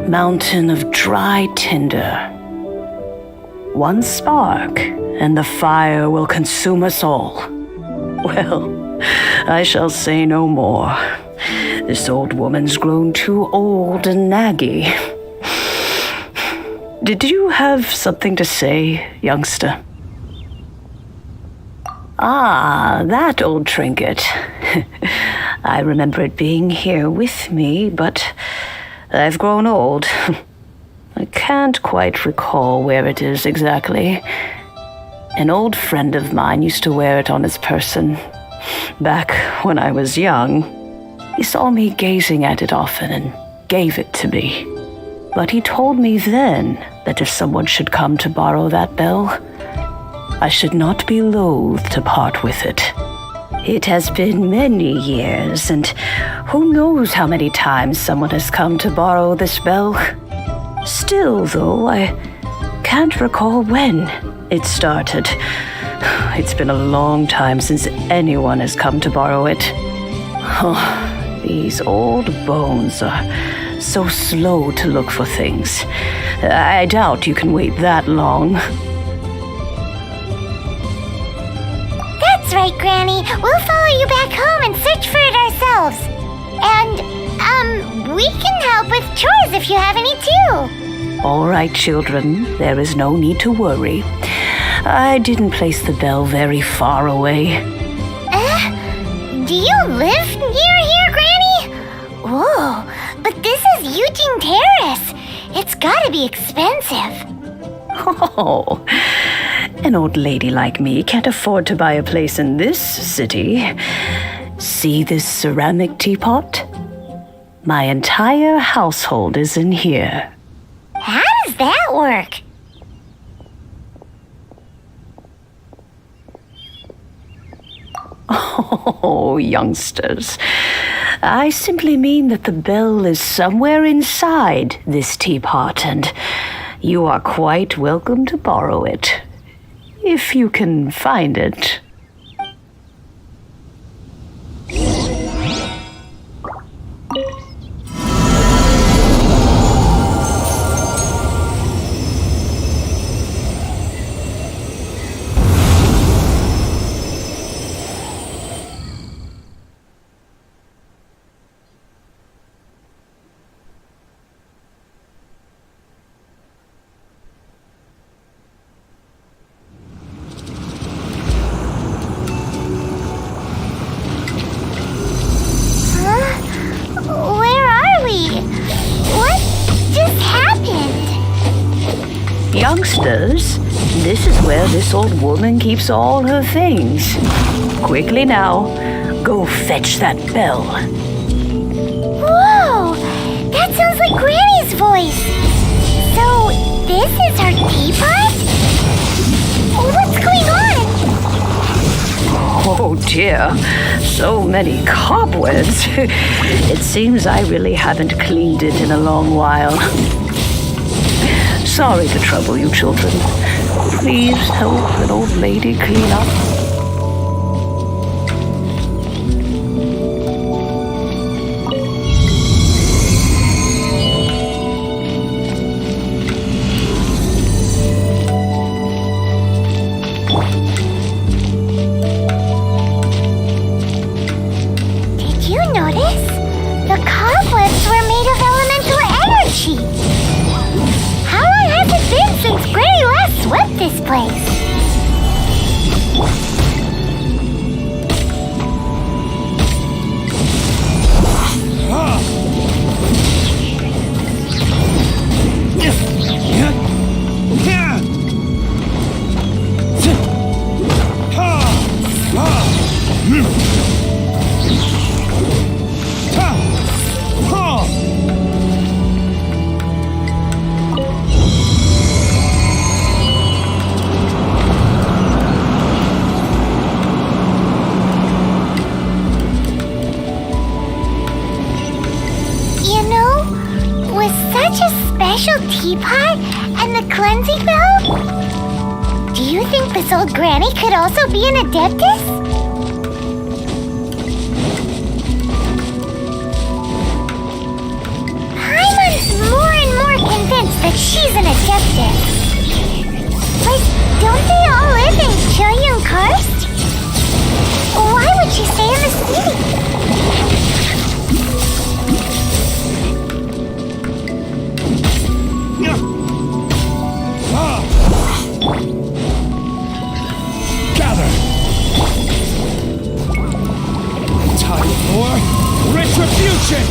mountain of dry tinder. One spark, and the fire will consume us all. Well, I shall say no more. This old woman's grown too old and naggy. Did you have something to say, youngster? Ah, that old trinket. I remember it being here with me, but I've grown old. I can't quite recall where it is exactly. An old friend of mine used to wear it on his person, back when I was young. He saw me gazing at it often and gave it to me. But he told me then that if someone should come to borrow that bell, I should not be loath to part with it. It has been many years, and who knows how many times someone has come to borrow this bell. Still, though, I can't recall when it started. It's been a long time since anyone has come to borrow it. Oh, these old bones are so slow to look for things. I doubt you can wait that long. That's right, Granny. We'll follow you back home and search for it ourselves. And, we can help with chores if you have any too. All right, children. There is no need to worry. I didn't place the bell very far away. Do you live near here, Granny? Whoa, but this is Eugene Terrace. It's gotta be expensive. Oh, an old lady like me can't afford to buy a place in this city. See this ceramic teapot? My entire household is in here. How does that work? Oh, youngsters. I simply mean that the bell is somewhere inside this teapot, and you are quite welcome to borrow it, if you can find it. Youngsters, this is where this old woman keeps all her things. Quickly now, go fetch that bell. Whoa! That sounds like Granny's voice. So, this is her teapot? What's going on? Oh dear, so many cobwebs. It seems I really haven't cleaned it in a long while. Sorry to trouble you, children. Please help an old lady clean up. Did you notice? The cobwebs were made of elemental energy. How long has it been since Granny last swept this place? Teapot and the cleansing bell? Do you think this old Granny could also be an adeptus? Paimon's more and more convinced that she's an adeptus. But don't they all live in Chilean Karst? Why would she stay in the city? Gather! Time for retribution!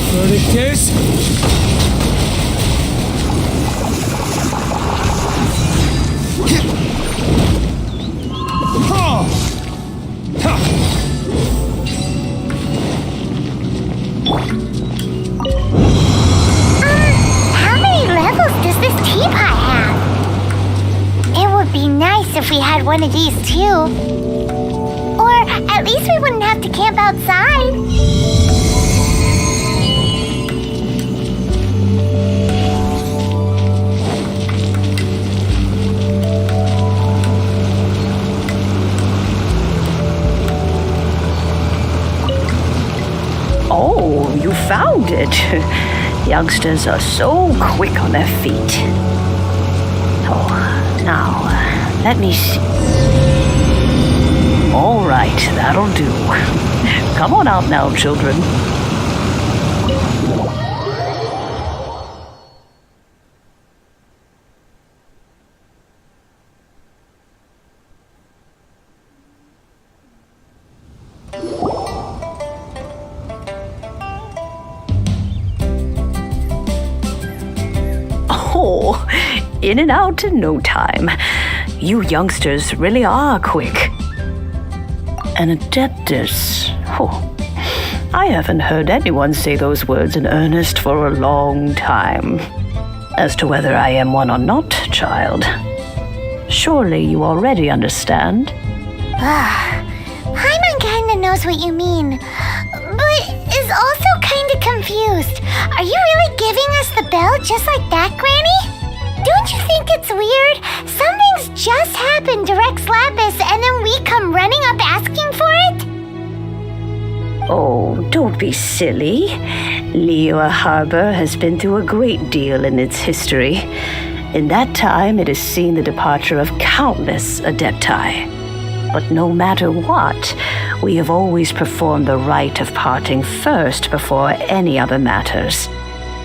Verdict is... one of these too. Or at least we wouldn't have to camp outside. Oh, you found it. Youngsters are so quick on their feet. Oh, now, let me see. All right, that'll do. Come on out now, children. Oh, in and out in no time. You youngsters really are quick. An adeptus. Oh, I haven't heard anyone say those words in earnest for a long time. As to whether I am one or not, child, surely you already understand. Paimon kinda knows what you mean, but is also kinda confused. Are you really giving us the bell just like that, Granny? Don't you think it's weird? Something's just happened to Rex Lapis and then we come running up asking for it? Oh, don't be silly. Liyue Harbor has been through a great deal in its history. In that time, it has seen the departure of countless adepti. But no matter what, we have always performed the rite of parting first before any other matters.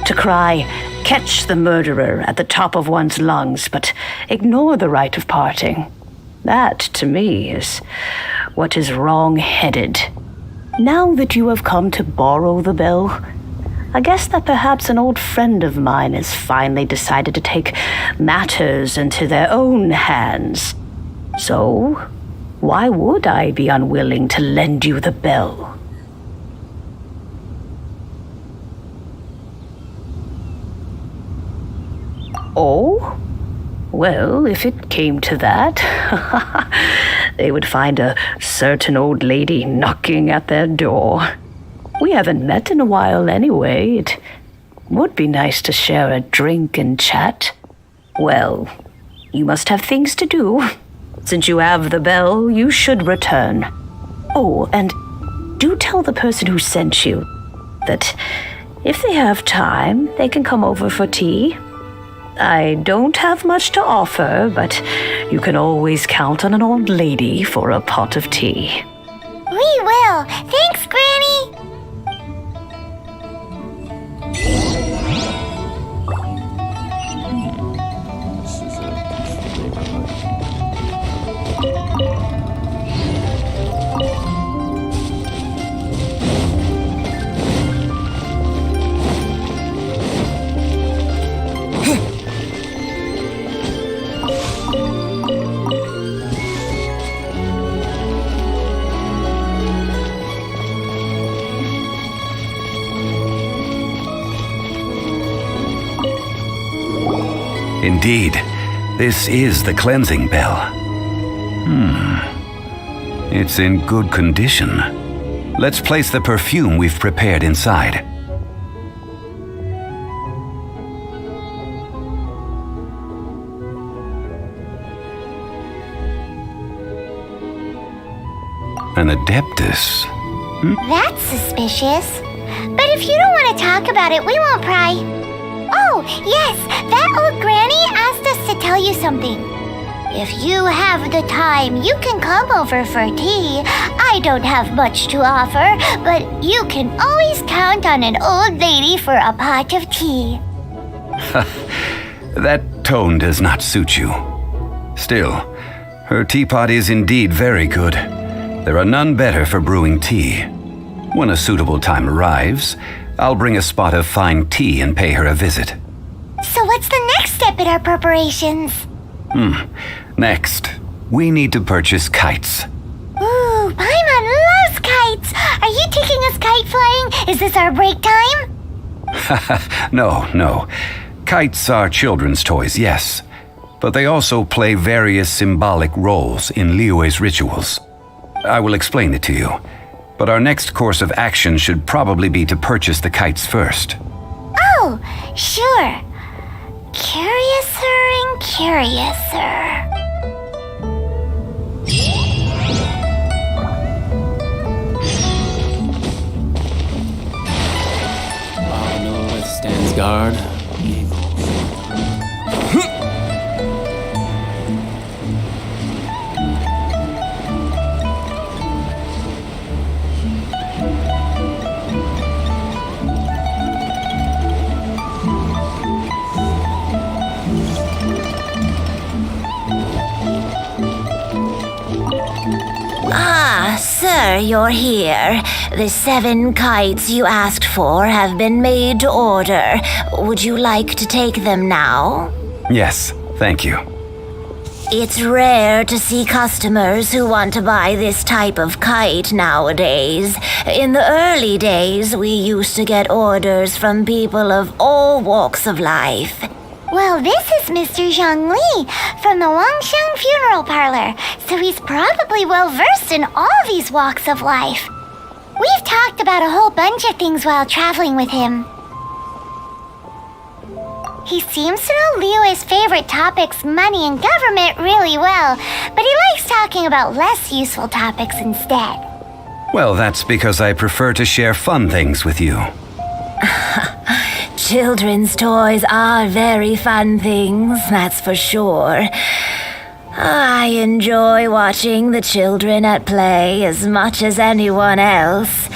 To cry, "Catch the murderer," at the top of one's lungs, but ignore the rite of parting. That, to me, is what is wrong-headed. Now that you have come to borrow the bell, I guess that perhaps an old friend of mine has finally decided to take matters into their own hands. So, why would I be unwilling to lend you the bell? Oh? Well, if it came to that, they would find a certain old lady knocking at their door. We haven't met in a while anyway. It would be nice to share a drink and chat. Well, you must have things to do. Since you have the bell, you should return. Oh, and do tell the person who sent you that if they have time, they can come over for tea. I don't have much to offer, but you can always count on an old lady for a pot of tea. We will. Thanks, Granny. Indeed, this is the cleansing bell. It's in good condition. Let's place the perfume we've prepared inside. An adeptus? That's suspicious. But if you don't want to talk about it, we won't pry. Oh, yes, that old granny asked us to tell you something. If you have the time, you can come over for tea. I don't have much to offer, but you can always count on an old lady for a pot of tea. That tone does not suit you. Still, her teapot is indeed very good. There are none better for brewing tea. When a suitable time arrives, I'll bring a spot of fine tea and pay her a visit. So what's the next step in our preparations? Next, we need to purchase kites. Ooh, Paimon loves kites! Are you taking us kite flying? Is this our break time? No. Kites are children's toys, yes. but they also play various symbolic roles in Liyue's rituals. I will explain it to you, but our next course of action should probably be to purchase the kites first. Oh, sure. Curiouser and curiouser. Stands guard. Ah, sir, you're here. The 7 kites you asked for have been made to order. Would you like to take them now? Yes, thank you. It's rare to see customers who want to buy this type of kite nowadays. In the early days, we used to get orders from people of all walks of life. Well, this is Mr. Zhongli from the Wangsheng Funeral Parlor, so he's probably well-versed in all these walks of life. We've talked about a whole bunch of things while traveling with him. He seems to know Liyue's favorite topics, money and government, really well, but he likes talking about less useful topics instead. Well, that's because I prefer to share fun things with you. Children's toys are very fun things, that's for sure. I enjoy watching the children at play as much as anyone else.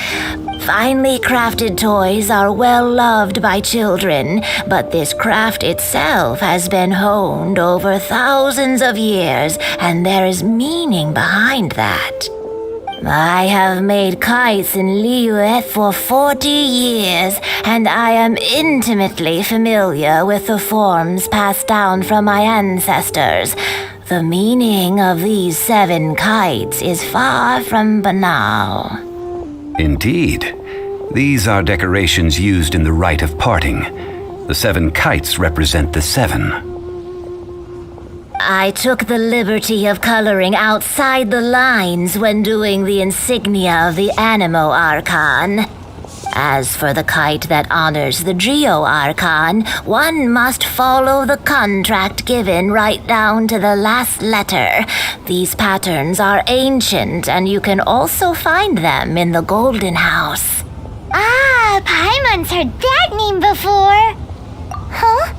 Finely crafted toys are well loved by children, but this craft itself has been honed over thousands of years, and there is meaning behind that. I have made kites in Liyue for 40 years, and I am intimately familiar with the forms passed down from my ancestors. The meaning of these 7 kites is far from banal. Indeed. These are decorations used in the rite of parting. The 7 kites represent the 7. I took the liberty of coloring outside the lines when doing the insignia of the Animo Archon. As for the kite that honors the Geo Archon, one must follow the contract given right down to the last letter. These patterns are ancient, and you can also find them in the Golden House. Ah, Paimon's heard that name before. Huh?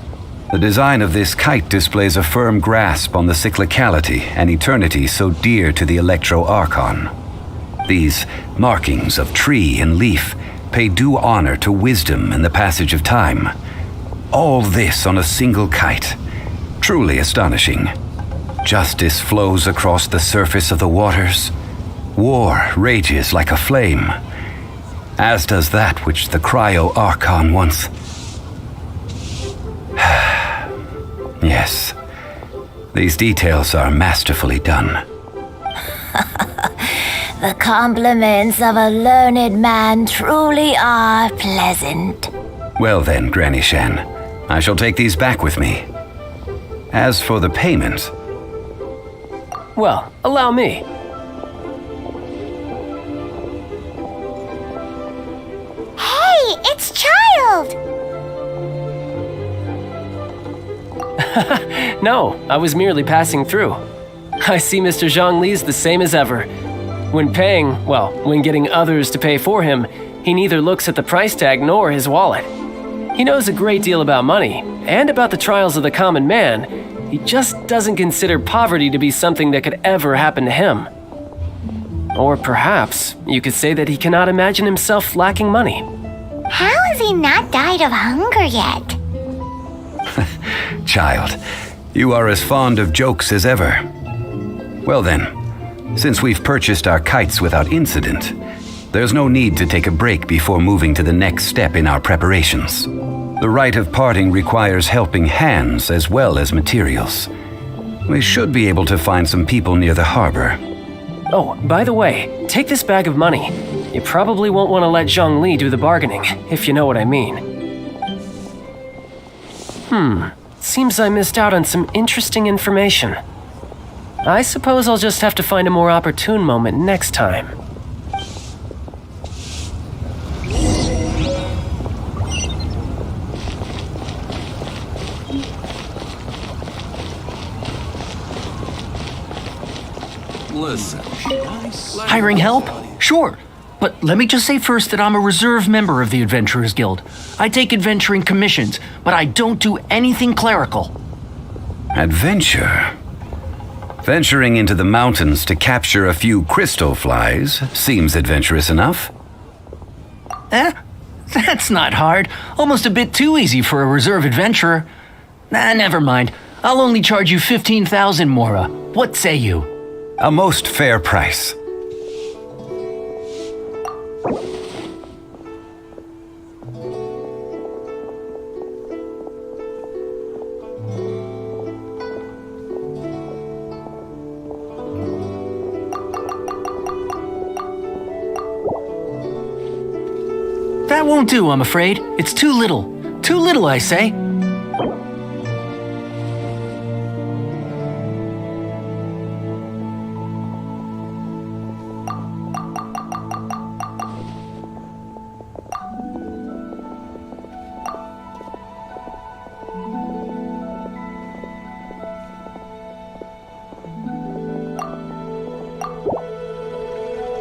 The design of this kite displays a firm grasp on the cyclicality and eternity so dear to the Electro Archon. These markings of tree and leaf pay due honor to wisdom and the passage of time. All this on a single kite. Truly astonishing. Justice flows across the surface of the waters. War rages like a flame. As does that which the Cryo Archon once... Yes, these details are masterfully done. The compliments of a learned man truly are pleasant. Well then, Granny Shan, I shall take these back with me. As for the payment... Well, allow me. Hey, it's Child! No, I was merely passing through. I see Mr. Zhongli's the same as ever. When when getting others to pay for him, he neither looks at the price tag nor his wallet. He knows a great deal about money, and about the trials of the common man. He just doesn't consider poverty to be something that could ever happen to him. Or perhaps you could say that he cannot imagine himself lacking money. How has he not died of hunger yet? Child, you are as fond of jokes as ever. Well then, since we've purchased our kites without incident, there's no need to take a break before moving to the next step in our preparations. The rite of parting requires helping hands as well as materials. We should be able to find some people near the harbor. Oh, by the way, take this bag of money. You probably won't want to let Zhongli do the bargaining, if you know what I mean. Seems I missed out on some interesting information. I suppose I'll just have to find a more opportune moment next time. Listen. Hiring help? Sure. But let me just say first that I'm a reserve member of the Adventurers Guild. I take adventuring commissions, but I don't do anything clerical. Adventure? Venturing into the mountains to capture a few crystal flies seems adventurous enough. That's not hard. Almost a bit too easy for a reserve adventurer. Never mind. I'll only charge you 15,000 Mora. What say you? A most fair price. That won't do, I'm afraid. It's too little. Too little, I say.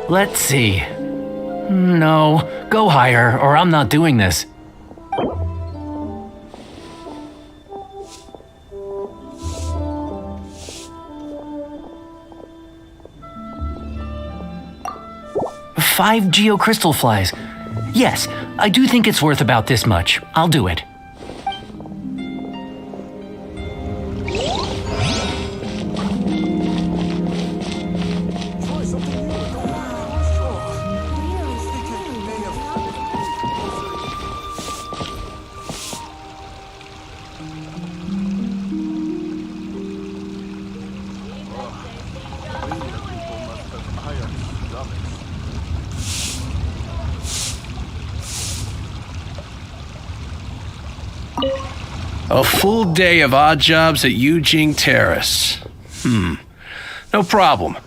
Let's see. No, go higher, or I'm not doing this. Five geocrystal flies. Yes, I do think it's worth about this much. I'll do it. A full day of odd jobs at Eugene Terrace. No problem.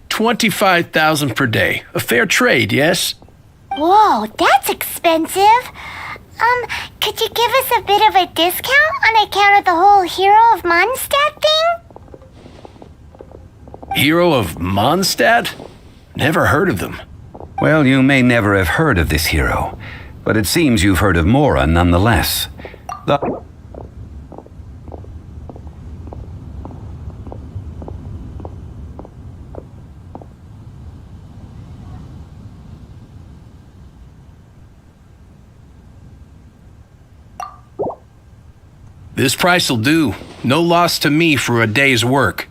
25,000 per day. A fair trade, yes? Whoa, that's expensive. Could you give us a bit of a discount on account of the whole Hero of Mondstadt thing? Hero of Mondstadt? Never heard of them. Well, you may never have heard of this hero, but it seems you've heard of Mora nonetheless. This price'll do. No loss to me for a day's work.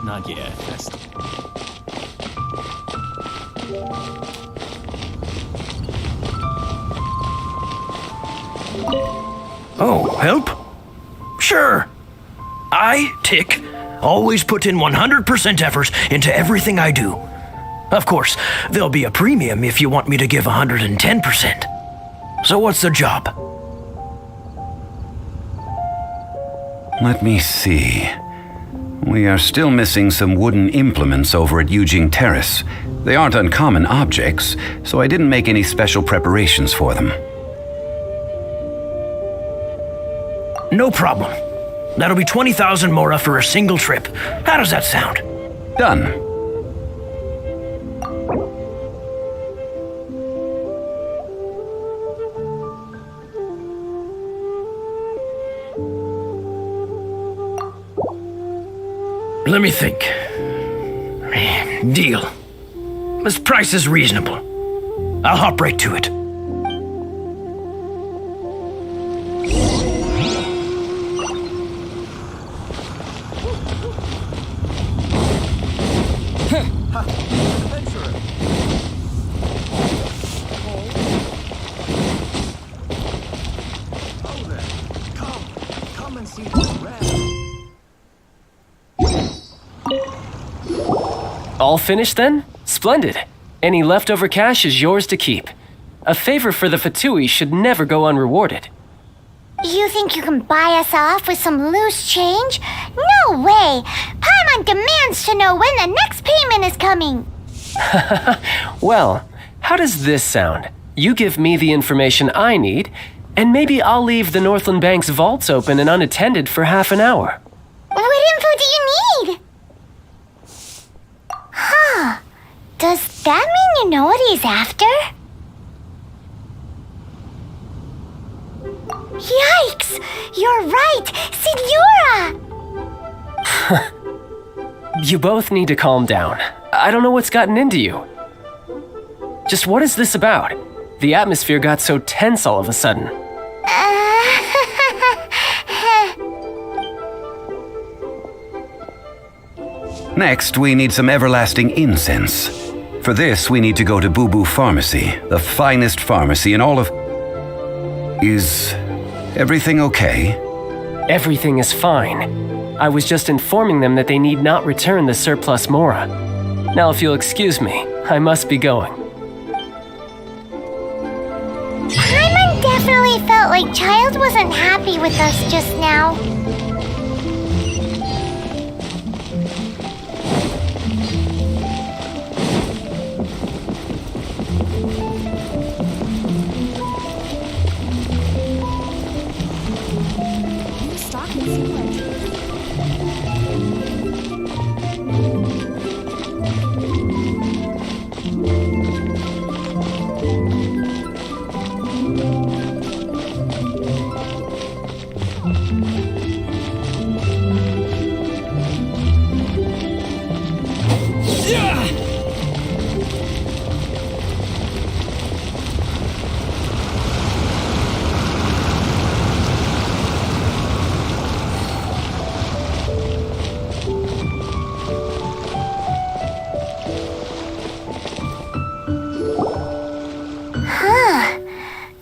Not yet. Oh, help? Sure. I, Tick, always put in 100% effort into everything I do. Of course, there'll be a premium if you want me to give 110%. So what's the job? Let me see. We are still missing some wooden implements over at Eugene Terrace. They aren't uncommon objects, so I didn't make any special preparations for them. No problem. That'll be 20,000 Mora for a single trip. How does that sound? Done. Let me think. Deal. This price is reasonable. I'll hop right to it. Come and see what's red. All finished then? Splendid. Any leftover cash is yours to keep. A favor for the Fatui should never go unrewarded. You think you can buy us off with some loose change? No way! Paimon demands to know when the next payment is coming! Well, how does this sound? You give me the information I need, and maybe I'll leave the Northland Bank's vaults open and unattended for half an hour. What info do you need? Huh. Does that mean you know what he's after? Yikes! You're right! Signora! You both need to calm down. I don't know what's gotten into you. Just what is this about? The atmosphere got so tense all of a sudden. Next, we need some everlasting incense. For this, we need to go to Boo Boo Pharmacy, the finest pharmacy in all of... Is everything okay? Everything is fine. I was just informing them that they need not return the surplus Mora. Now, if you'll excuse me, I must be going. Paimon definitely felt like Child wasn't happy with us just now.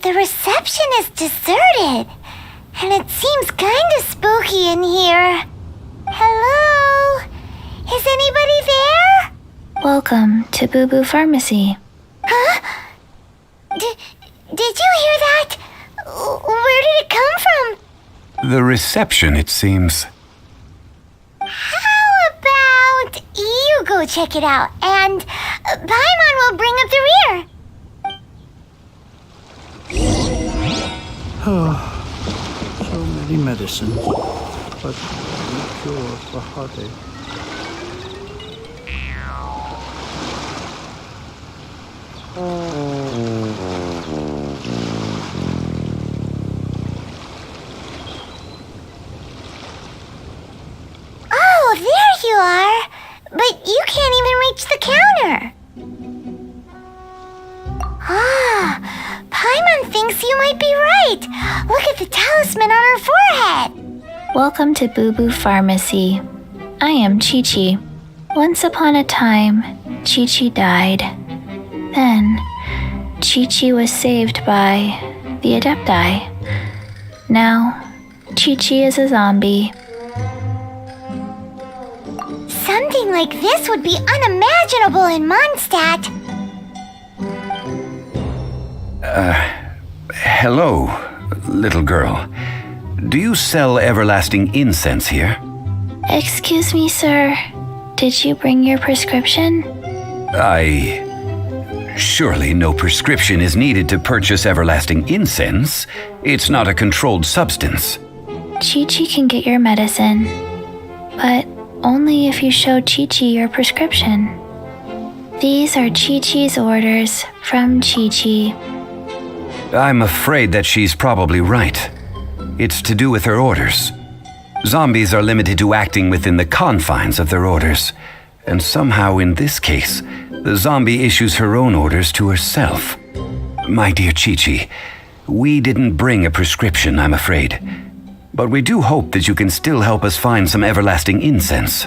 The reception is deserted, and it seems kinda spooky in here. Hello? Is anybody there? Welcome to Boo Boo Pharmacy. Huh? Did you hear that? Where did it come from? The reception, it seems. How about you go check it out, and Paimon will bring up the rear. So many medicines, but no cure for heartache. Oh, there you are! But you can't even reach the counter. Ah, Paimon thinks you might be right. Look at the talisman on her forehead. Welcome to Boo Boo Pharmacy. I am Chi-Chi. Once upon a time, Chi-Chi died. Then, Chi-Chi was saved by the Adepti. Now, Chi-Chi is a zombie. Something like this would be unimaginable in Mondstadt. Hello, little girl. Do you sell everlasting incense here? Excuse me, sir. Did you bring your prescription? Surely no prescription is needed to purchase everlasting incense. It's not a controlled substance. Chi-Chi can get your medicine, but only if you show Chi-Chi your prescription. These are Chi-Chi's orders from Chi-Chi. I'm afraid that she's probably right. It's to do with her orders. Zombies are limited to acting within the confines of their orders, and somehow in this case, the zombie issues her own orders to herself. My dear Chi-Chi, we didn't bring a prescription, I'm afraid. But we do hope that you can still help us find some everlasting incense.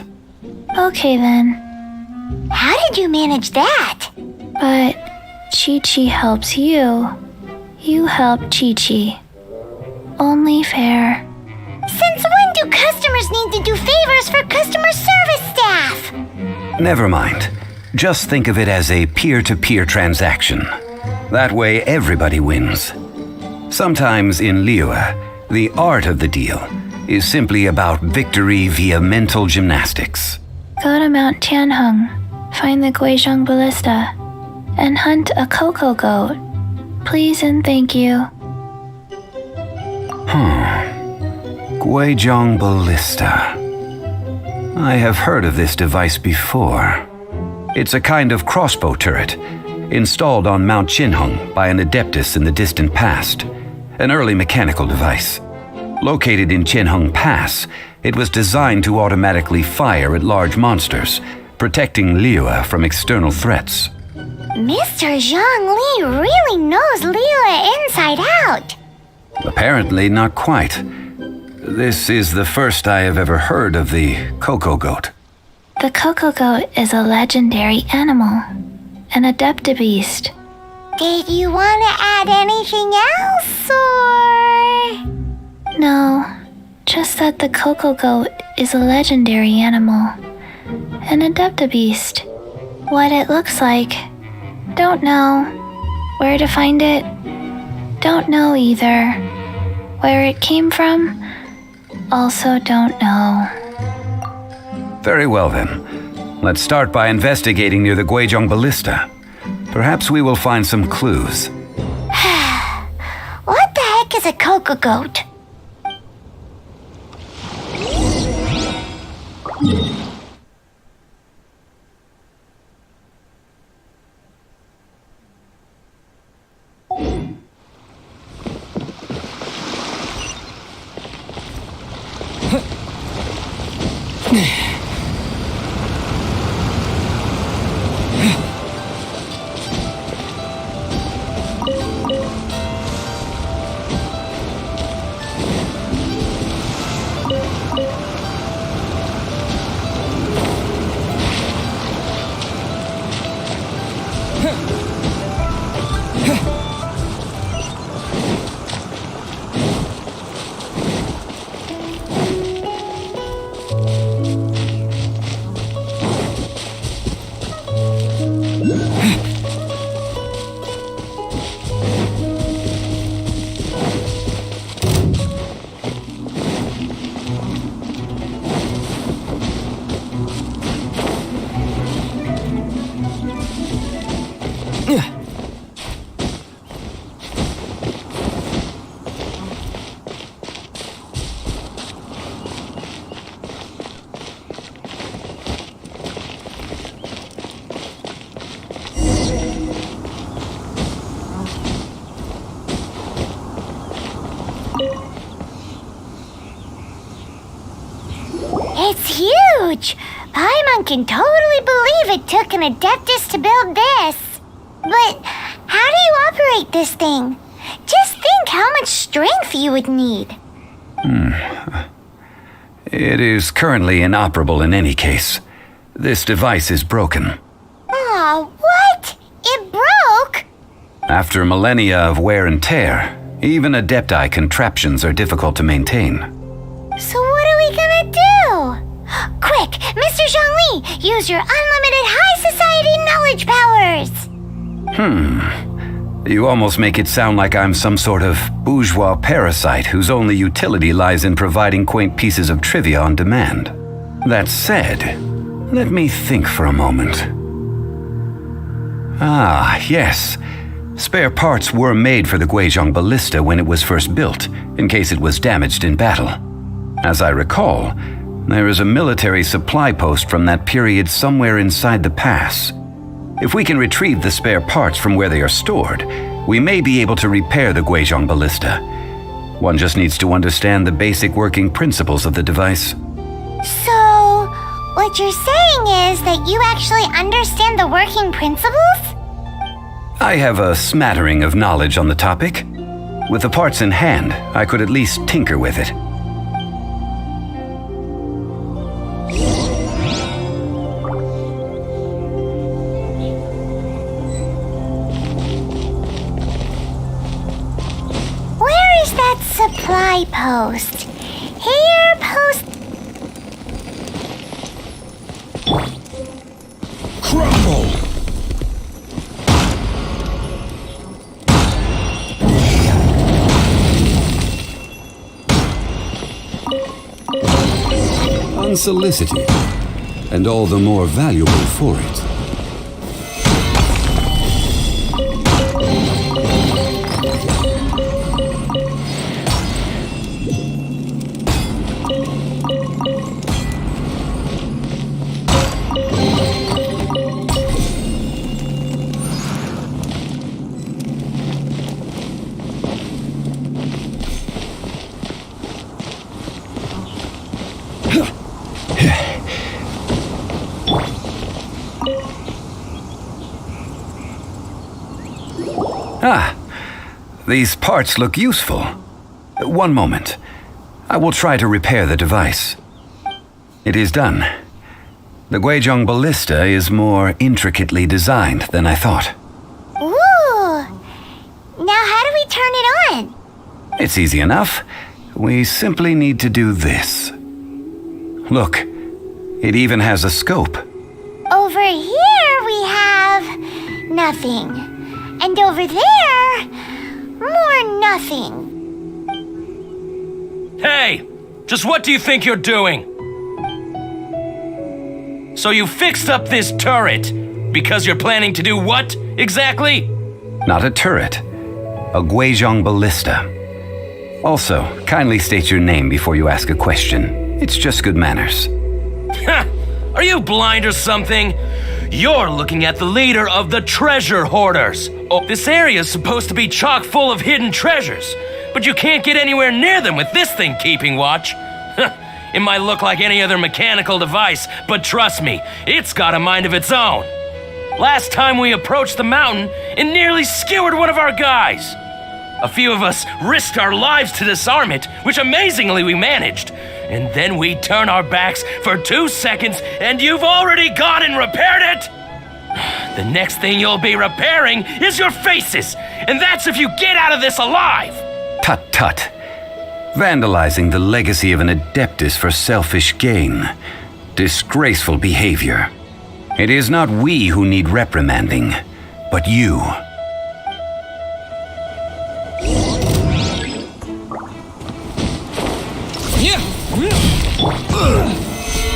Okay then. How did you manage that? But Chi-Chi helps you. You help Chi-Chi. Only fair. Since when do customers need to do favors for customer service staff? Never mind. Just think of it as a peer-to-peer transaction. That way everybody wins. Sometimes in Liyue, the art of the deal is simply about victory via mental gymnastics. Go to Mount Tianheng, find the Guizhong Ballista, and hunt a cocoa goat. Please and thank you. Guizhong Ballista. I have heard of this device before. It's a kind of crossbow turret, installed on Mount Tianheng by an adeptus in the distant past. An early mechanical device. Located in Tianheng Pass, it was designed to automatically fire at large monsters, protecting Liyue from external threats. Mr. Zhongli really knows Liyue inside out. Apparently not quite. This is the first I have ever heard of the cocoa goat. The cocoa goat is a legendary animal, an adeptabeast. Did you want to add anything else, or...? No, just that the cocoa goat is a legendary animal, an adeptabeast. What it looks like, don't know. Where to find it, don't know either. Where it came from, also don't know. Very well then. Let's start by investigating near the Guizhong Ballista. Perhaps we will find some clues. What the heck is a cocoa goat? It's huge! Paimon can totally believe it took an adeptus to build this. But how do you operate this thing? Just think how much strength you would need. It is currently inoperable in any case. This device is broken. Aw, what? It broke? After millennia of wear and tear, even adepti contraptions are difficult to maintain. So what are we gonna do? Quick, Mr. Zhongli, use your unlimited high society knowledge powers! You almost make it sound like I'm some sort of bourgeois parasite whose only utility lies in providing quaint pieces of trivia on demand. That said, let me think for a moment. Ah, yes. Spare parts were made for the Guizhong Ballista when it was first built, in case it was damaged in battle. As I recall, there is a military supply post from that period somewhere inside the pass. If we can retrieve the spare parts from where they are stored, we may be able to repair the Guizhong Ballista. One just needs to understand the basic working principles of the device. So, what you're saying is that you actually understand the working principles? I have a smattering of knowledge on the topic. With the parts in hand, I could at least tinker with it. Where is that supply post? Here, post... Crumble! unsolicited, and all the more valuable for it. Ah, these parts look useful. One moment. I will try to repair the device. It is done. The Guizhong ballista is more intricately designed than I thought. Ooh! Now how do we turn it on? It's easy enough. We simply need to do this. Look, it even has a scope. Over here we have nothing. And over there, more nothing. Hey! Just what do you think you're doing? So you fixed up this turret because you're planning to do what, exactly? Not a turret. A Guizhong ballista. Also, kindly state your name before you ask a question. It's just good manners. Ha! Are you blind or something? You're looking at the leader of the treasure hoarders. Oh, this area's supposed to be chock full of hidden treasures, but you can't get anywhere near them with this thing keeping watch. It might look like any other mechanical device, but trust me, it's got a mind of its own. Last time we approached the mountain, it nearly skewered one of our guys. A few of us risked our lives to disarm it, which amazingly we managed. And then we turn our backs for 2 seconds, and you've already gone and repaired it! The next thing you'll be repairing is your faces, and that's if you get out of this alive! Tut tut. Vandalizing the legacy of an adeptus for selfish gain. Disgraceful behavior. It is not we who need reprimanding, but you.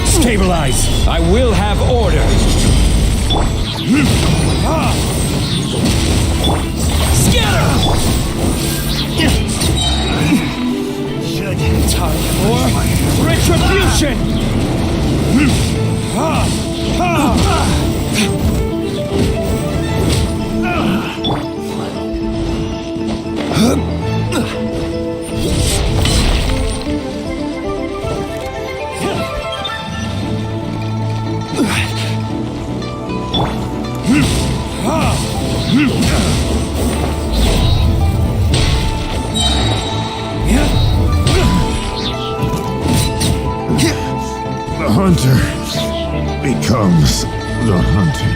Stabilize! I will have order! Scatter! Time for retribution! The hunter becomes the hunted.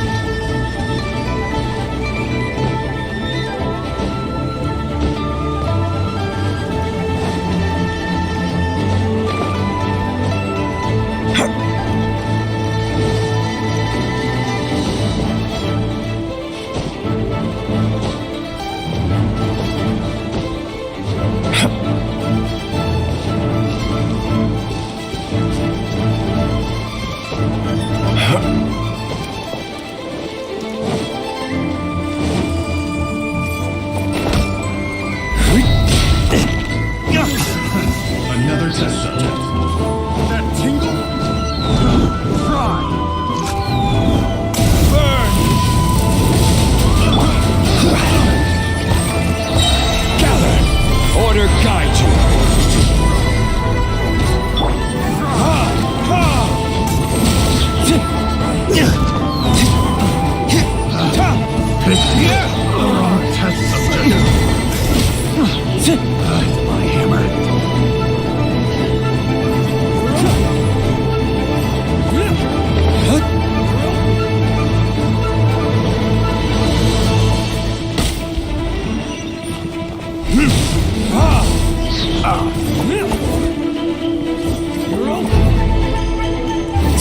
Another test subject. That tingle? Try. Burn! Gather! Order guide you. Test subject. My hammer.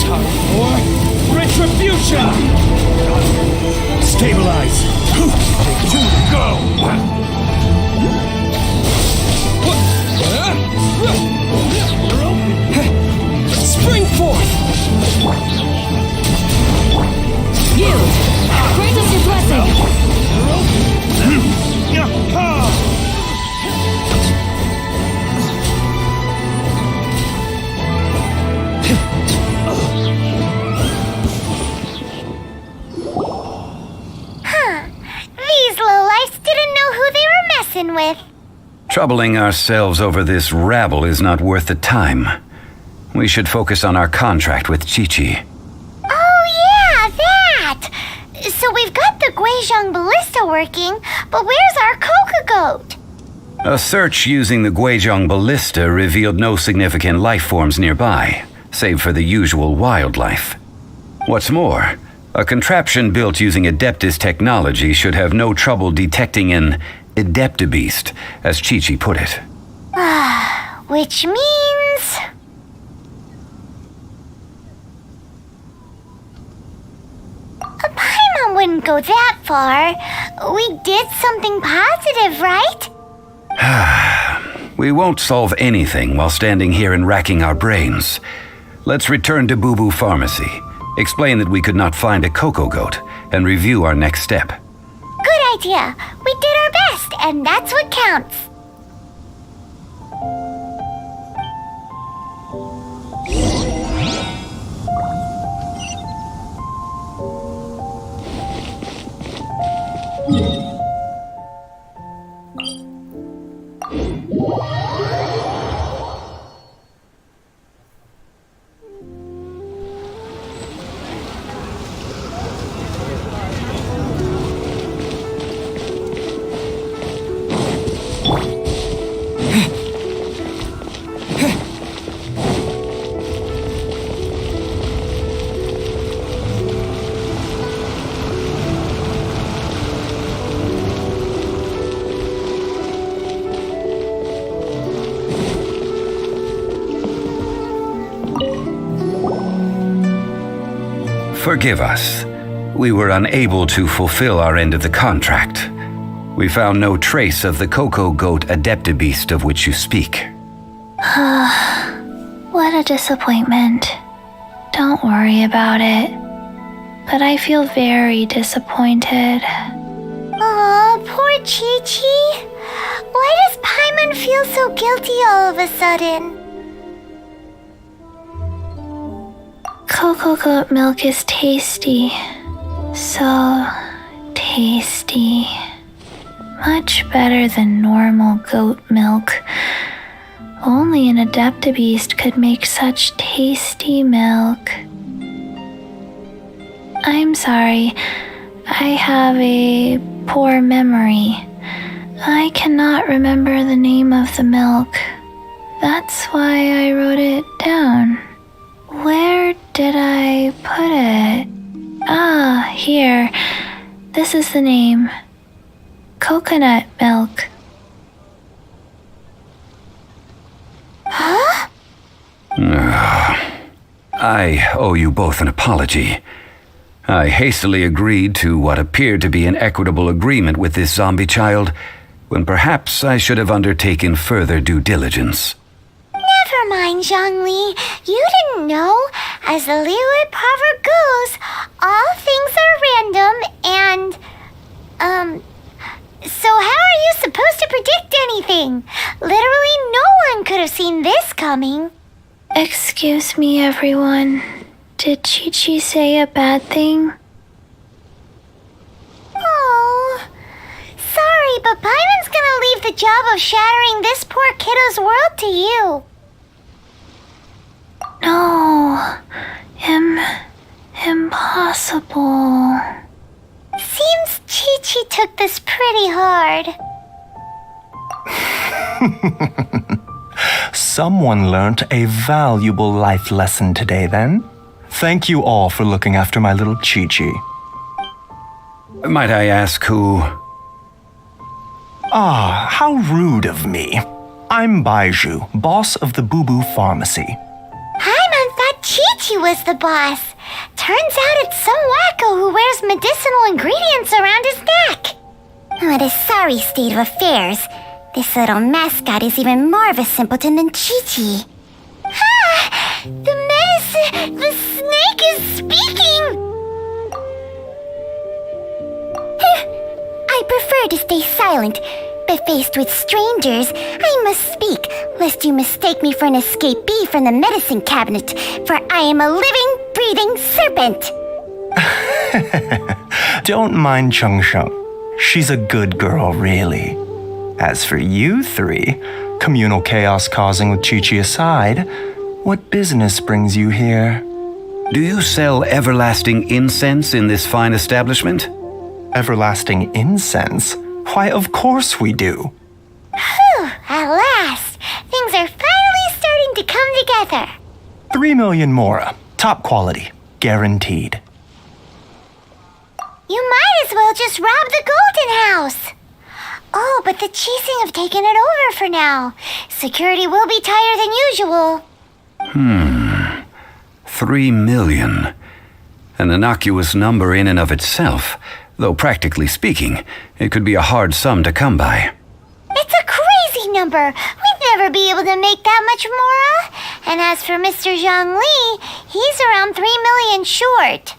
Time for retribution! Stabilize! Take 2 to go! Spring forth! Yield! Grant us your blessing! These lowlifes didn't know who they were messing with. Troubling ourselves over this rabble is not worth the time. We should focus on our contract with Chi-Chi. Oh yeah, that! So we've got the Guizhong ballista working, but where's our Coca Goat? A search using the Guizhong ballista revealed no significant life forms nearby, save for the usual wildlife. What's more, a contraption built using Adeptus technology should have no trouble detecting an Adeptabeast, as Chi-Chi put it. Which means... A Paimon wouldn't go that far. We did something positive, right? We won't solve anything while standing here and racking our brains. Let's return to Boo Boo Pharmacy, explain that we could not find a Coco Goat, and review our next step. Good idea. We did our best, and that's what counts. Forgive us. We were unable to fulfill our end of the contract. We found no trace of the Coco Goat Adeptabeast of which you speak. What a disappointment. Don't worry about it. But I feel very disappointed. Aw, poor Chi-Chi. Why does Paimon feel so guilty all of a sudden? Coco Goat milk is tasty. So tasty. Much better than normal goat milk. Only an Adeptabeast could make such tasty milk. I'm sorry. I have a poor memory. I cannot remember the name of the milk. That's why I wrote it down. Where did I put it? Ah, here. This is the name. Coconut milk. Huh? I owe you both an apology. I hastily agreed to what appeared to be an equitable agreement with this zombie child, when perhaps I should have undertaken further due diligence. Never mind, Zhongli. You didn't know. As the Liyue proverb goes, all things are random and, so how are you supposed to predict anything? Literally no one could have seen this coming. Excuse me, everyone. Did Chi-Chi say a bad thing? Oh, sorry, but Paimon's gonna leave the job of shattering this poor kiddo's world to you. No. Impossible. Seems Chi-Chi took this pretty hard. Someone learnt a valuable life lesson today, then. Thank you all for looking after my little Chi-Chi. Might I ask who? Ah, how rude of me. I'm Baiju, boss of the Boo Boo Pharmacy. Paimon thought Chi-Chi was the boss. Turns out it's some wacko who wears medicinal ingredients around his neck. What a sorry state of affairs. This little mascot is even more of a simpleton than Chi-Chi. Ha! The medicine The snake is speaking! I prefer to stay silent, but faced with strangers, I must speak, lest you mistake me for an escapee from the medicine cabinet, for I am a living, breathing serpent! Don't mind Chung Sheng. She's a good girl, really. As for you three, communal chaos causing with Chi-Chi aside, what business brings you here? Do you sell everlasting incense in this fine establishment? Everlasting incense? Why, of course we do. Whew, at last! Things are finally starting to come together. 3 million mora. Top quality. Guaranteed. You might as well just rob the Golden House. Oh, but the Qixing have taken it over for now. Security will be tighter than usual. 3 million. An innocuous number in and of itself, though practically speaking, it could be a hard sum to come by. It's a crazy number. We'd never be able to make that much mora. And as for Mr. Zhang Li, he's around 3 million short.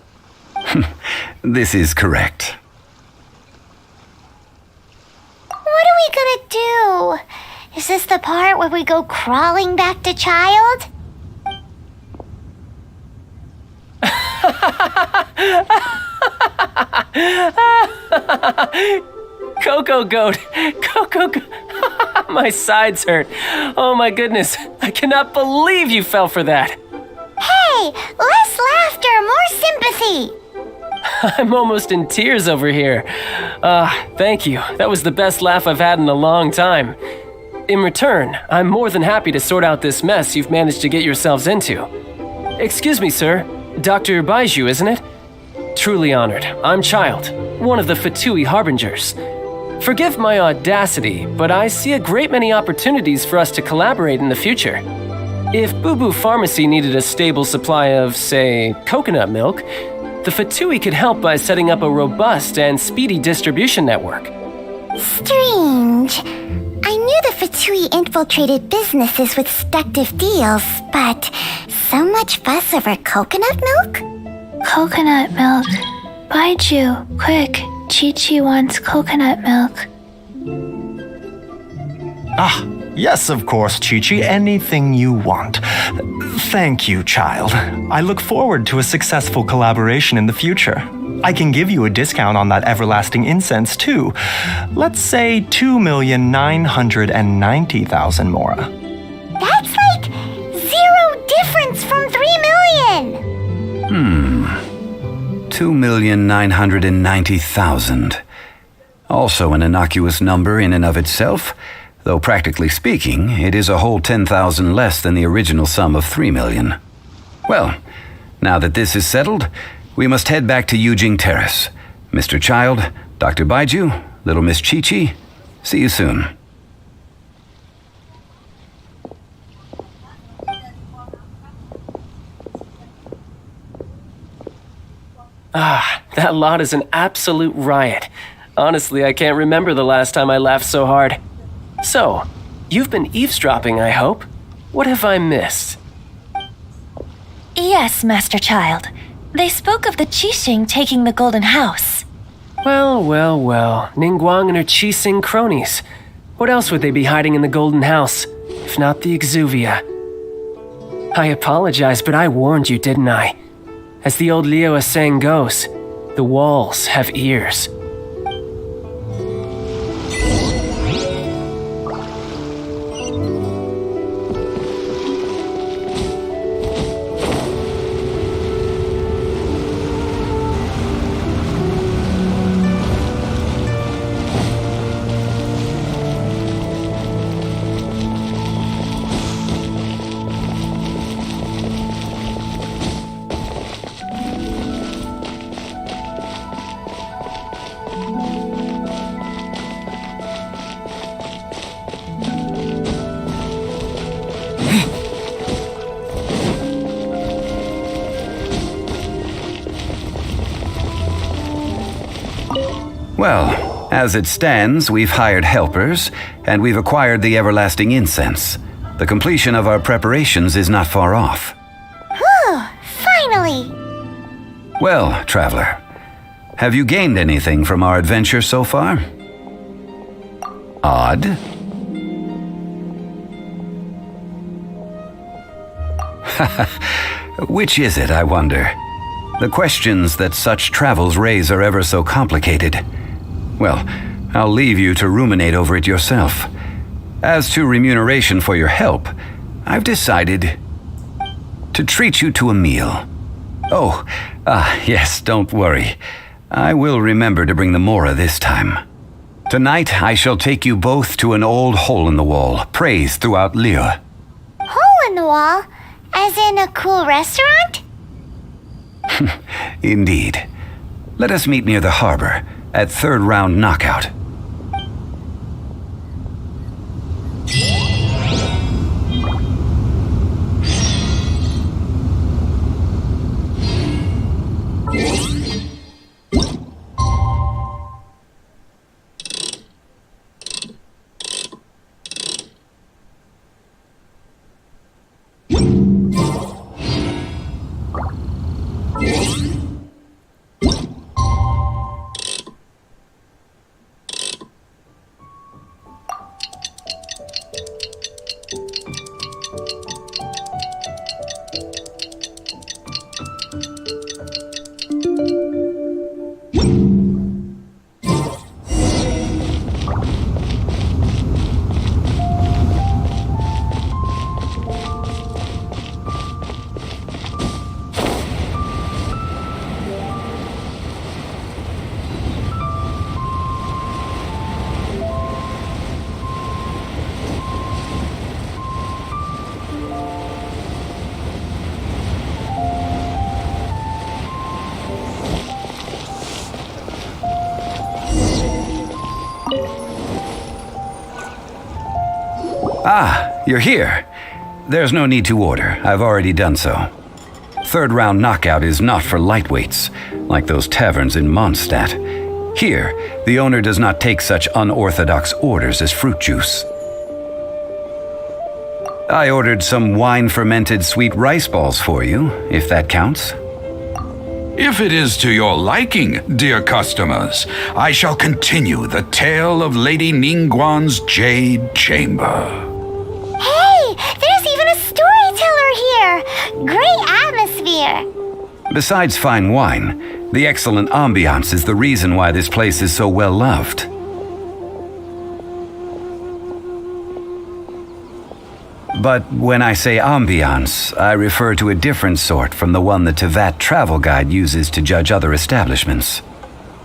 This is correct. What are we gonna do? Is this the part where we go crawling back to Child? Coco Goat! Coco Goat! My sides hurt. Oh my goodness. I cannot believe you fell for that. Hey, less laughter, more sympathy. I'm almost in tears over here. Thank you. That was the best laugh I've had in a long time. In return, I'm more than happy to sort out this mess you've managed to get yourselves into. Excuse me, sir. Dr. Baiju, isn't it? Truly honored. I'm Child, one of the Fatui Harbingers. Forgive my audacity, but I see a great many opportunities for us to collaborate in the future. If Boo Boo Pharmacy needed a stable supply of, say, coconut milk, the Fatui could help by setting up a robust and speedy distribution network. Strange. I knew the Fatui infiltrated businesses with seductive deals, but so much fuss over coconut milk? Coconut milk. Baiju, quick. Chi-Chi wants coconut milk. Ah, yes, of course, Chi-Chi. Anything you want. Thank you, Child. I look forward to a successful collaboration in the future. I can give you a discount on that everlasting incense, too. Let's say 2,990,000 mora. That's like 0 difference from 3 million! 2,990,000. Also an innocuous number in and of itself, though practically speaking, it is a whole 10,000 less than the original sum of 3 million. Well, now that this is settled, we must head back to Yujing Terrace. Mr. Child, Dr. Baiju, little Miss Chi-Chi, see you soon. That lot is an absolute riot. Honestly, I can't remember the last time I laughed so hard. So, you've been eavesdropping, I hope? What have I missed? Yes, Master Child. They spoke of the Qixing taking the Golden House. Well. Ningguang and her Qixing cronies. What else would they be hiding in the Golden House, if not the Exuvia? I apologize, but I warned you, didn't I? As the old Liu saying goes, the walls have ears. Well, as it stands, we've hired helpers, and we've acquired the everlasting incense. The completion of our preparations is not far off. Whew, finally! Well, traveler, have you gained anything from our adventure so far? Odd. Which is it, I wonder? The questions that such travels raise are ever so complicated. Well, I'll leave you to ruminate over it yourself. As to remuneration for your help, I've decided to treat you to a meal. Oh, yes, don't worry. I will remember to bring the Mora this time. Tonight, I shall take you both to an old hole-in-the-wall, praised throughout Liyue. Hole in the wall? As in a cool restaurant? Indeed. Let us meet near the harbor, at third round knockout. Ah, you're here. There's no need to order. I've already done so. Third round knockout is not for lightweights, like those taverns in Mondstadt. Here, the owner does not take such unorthodox orders as fruit juice. I ordered some wine-fermented sweet rice balls for you, if that counts. If it is to your liking, dear customers, I shall continue the tale of Lady Ningguang's Jade Chamber. Hey, there's even a storyteller here! Great atmosphere! Besides fine wine, the excellent ambiance is the reason why this place is so well loved. But when I say ambiance, I refer to a different sort from the one the Tevat travel guide uses to judge other establishments.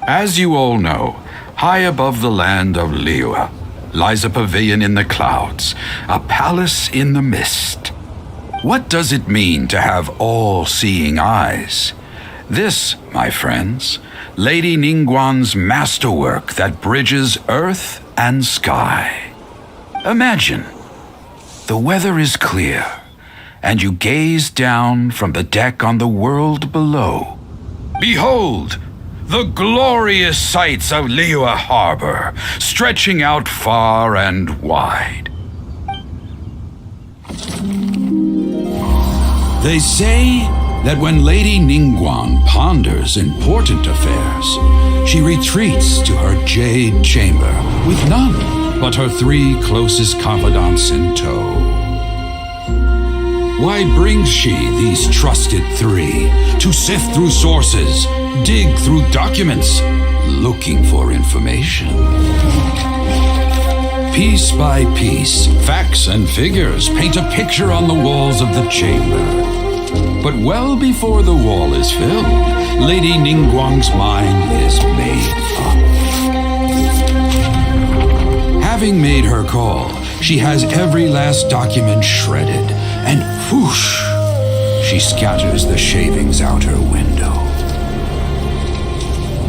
As you all know, high above the land of Liyue lies a pavilion in the clouds, a palace in the mist. What does it mean to have all-seeing eyes? This, my friends, Lady Ningguang's masterwork that bridges earth and sky. Imagine, the weather is clear, and you gaze down from the deck on the world below. Behold, the glorious sights of Liyue Harbor, stretching out far and wide. They say that when Lady Ningguang ponders important affairs, she retreats to her jade chamber with none but her 3 closest confidants in tow. Why brings she these trusted 3 to sift through sources, dig through documents, looking for information? Piece by piece, facts and figures paint a picture on the walls of the chamber. But well before the wall is filled, Lady Ningguang's mind is made up. Having made her call, she has every last document shredded, and whoosh, she scatters the shavings out her window.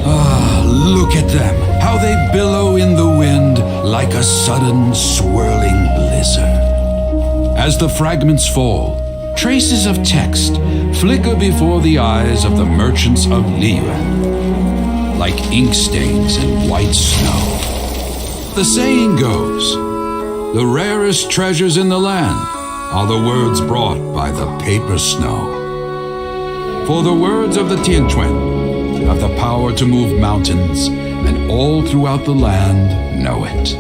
Ah, look at them, how they billow in the wind like a sudden swirling blizzard. As the fragments fall, traces of text flicker before the eyes of the merchants of Liyue, like ink stains in white snow. The saying goes, the rarest treasures in the land are the words brought by the paper snow. For the words of the Tianquan have the power to move mountains, and all throughout the land know it.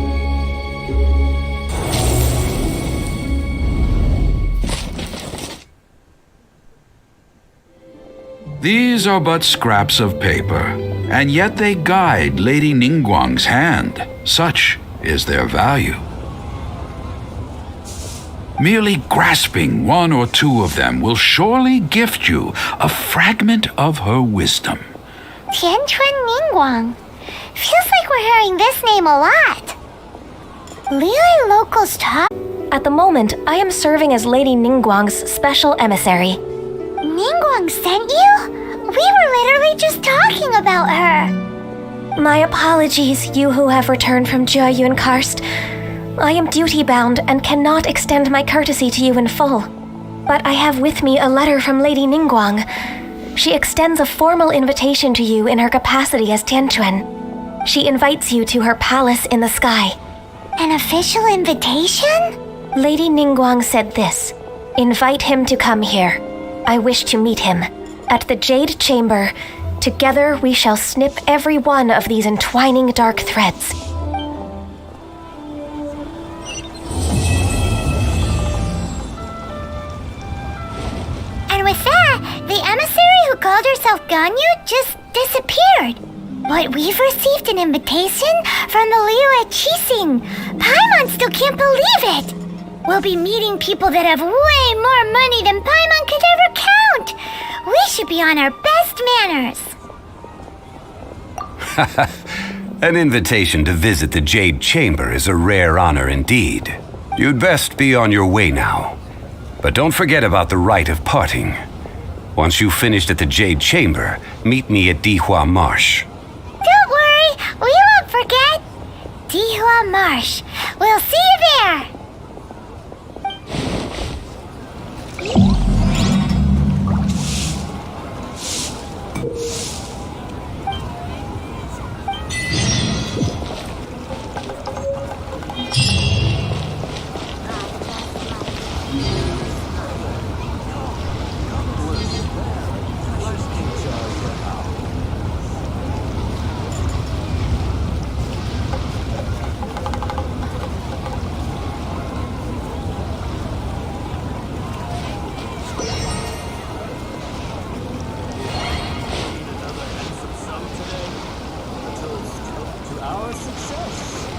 These are but scraps of paper, and yet they guide Lady Ningguang's hand. Such is their value. Merely grasping one or two of them will surely gift you a fragment of her wisdom. Tianquan Ningguang. Feels like we're hearing this name a lot. Liyue locals talk. At the moment, I am serving as Lady Ningguang's special emissary. Ningguang sent you? We were literally just talking about her. My apologies, you who have returned from Jiayun Karst. I am duty-bound and cannot extend my courtesy to you in full. But I have with me a letter from Lady Ningguang. She extends a formal invitation to you in her capacity as Tianquan. She invites you to her palace in the sky. An official invitation? Lady Ningguang said this. Invite him to come here. I wish to meet him. At the Jade Chamber, together we shall snip every one of these entwining dark threads. And with that, the emissary who called herself Ganyu just disappeared. But we've received an invitation from the Liyue Qixing. Paimon still can't believe it. We'll be meeting people that have way more money than Paimon could ever count. We should be on our best manners. An invitation to visit the Jade Chamber is a rare honor indeed. You'd best be on your way now. But don't forget about the rite of parting. Once you've finished at the Jade Chamber, meet me at Dihua Marsh. Don't worry, we won't forget. Dihua Marsh. We'll see you there. Our success.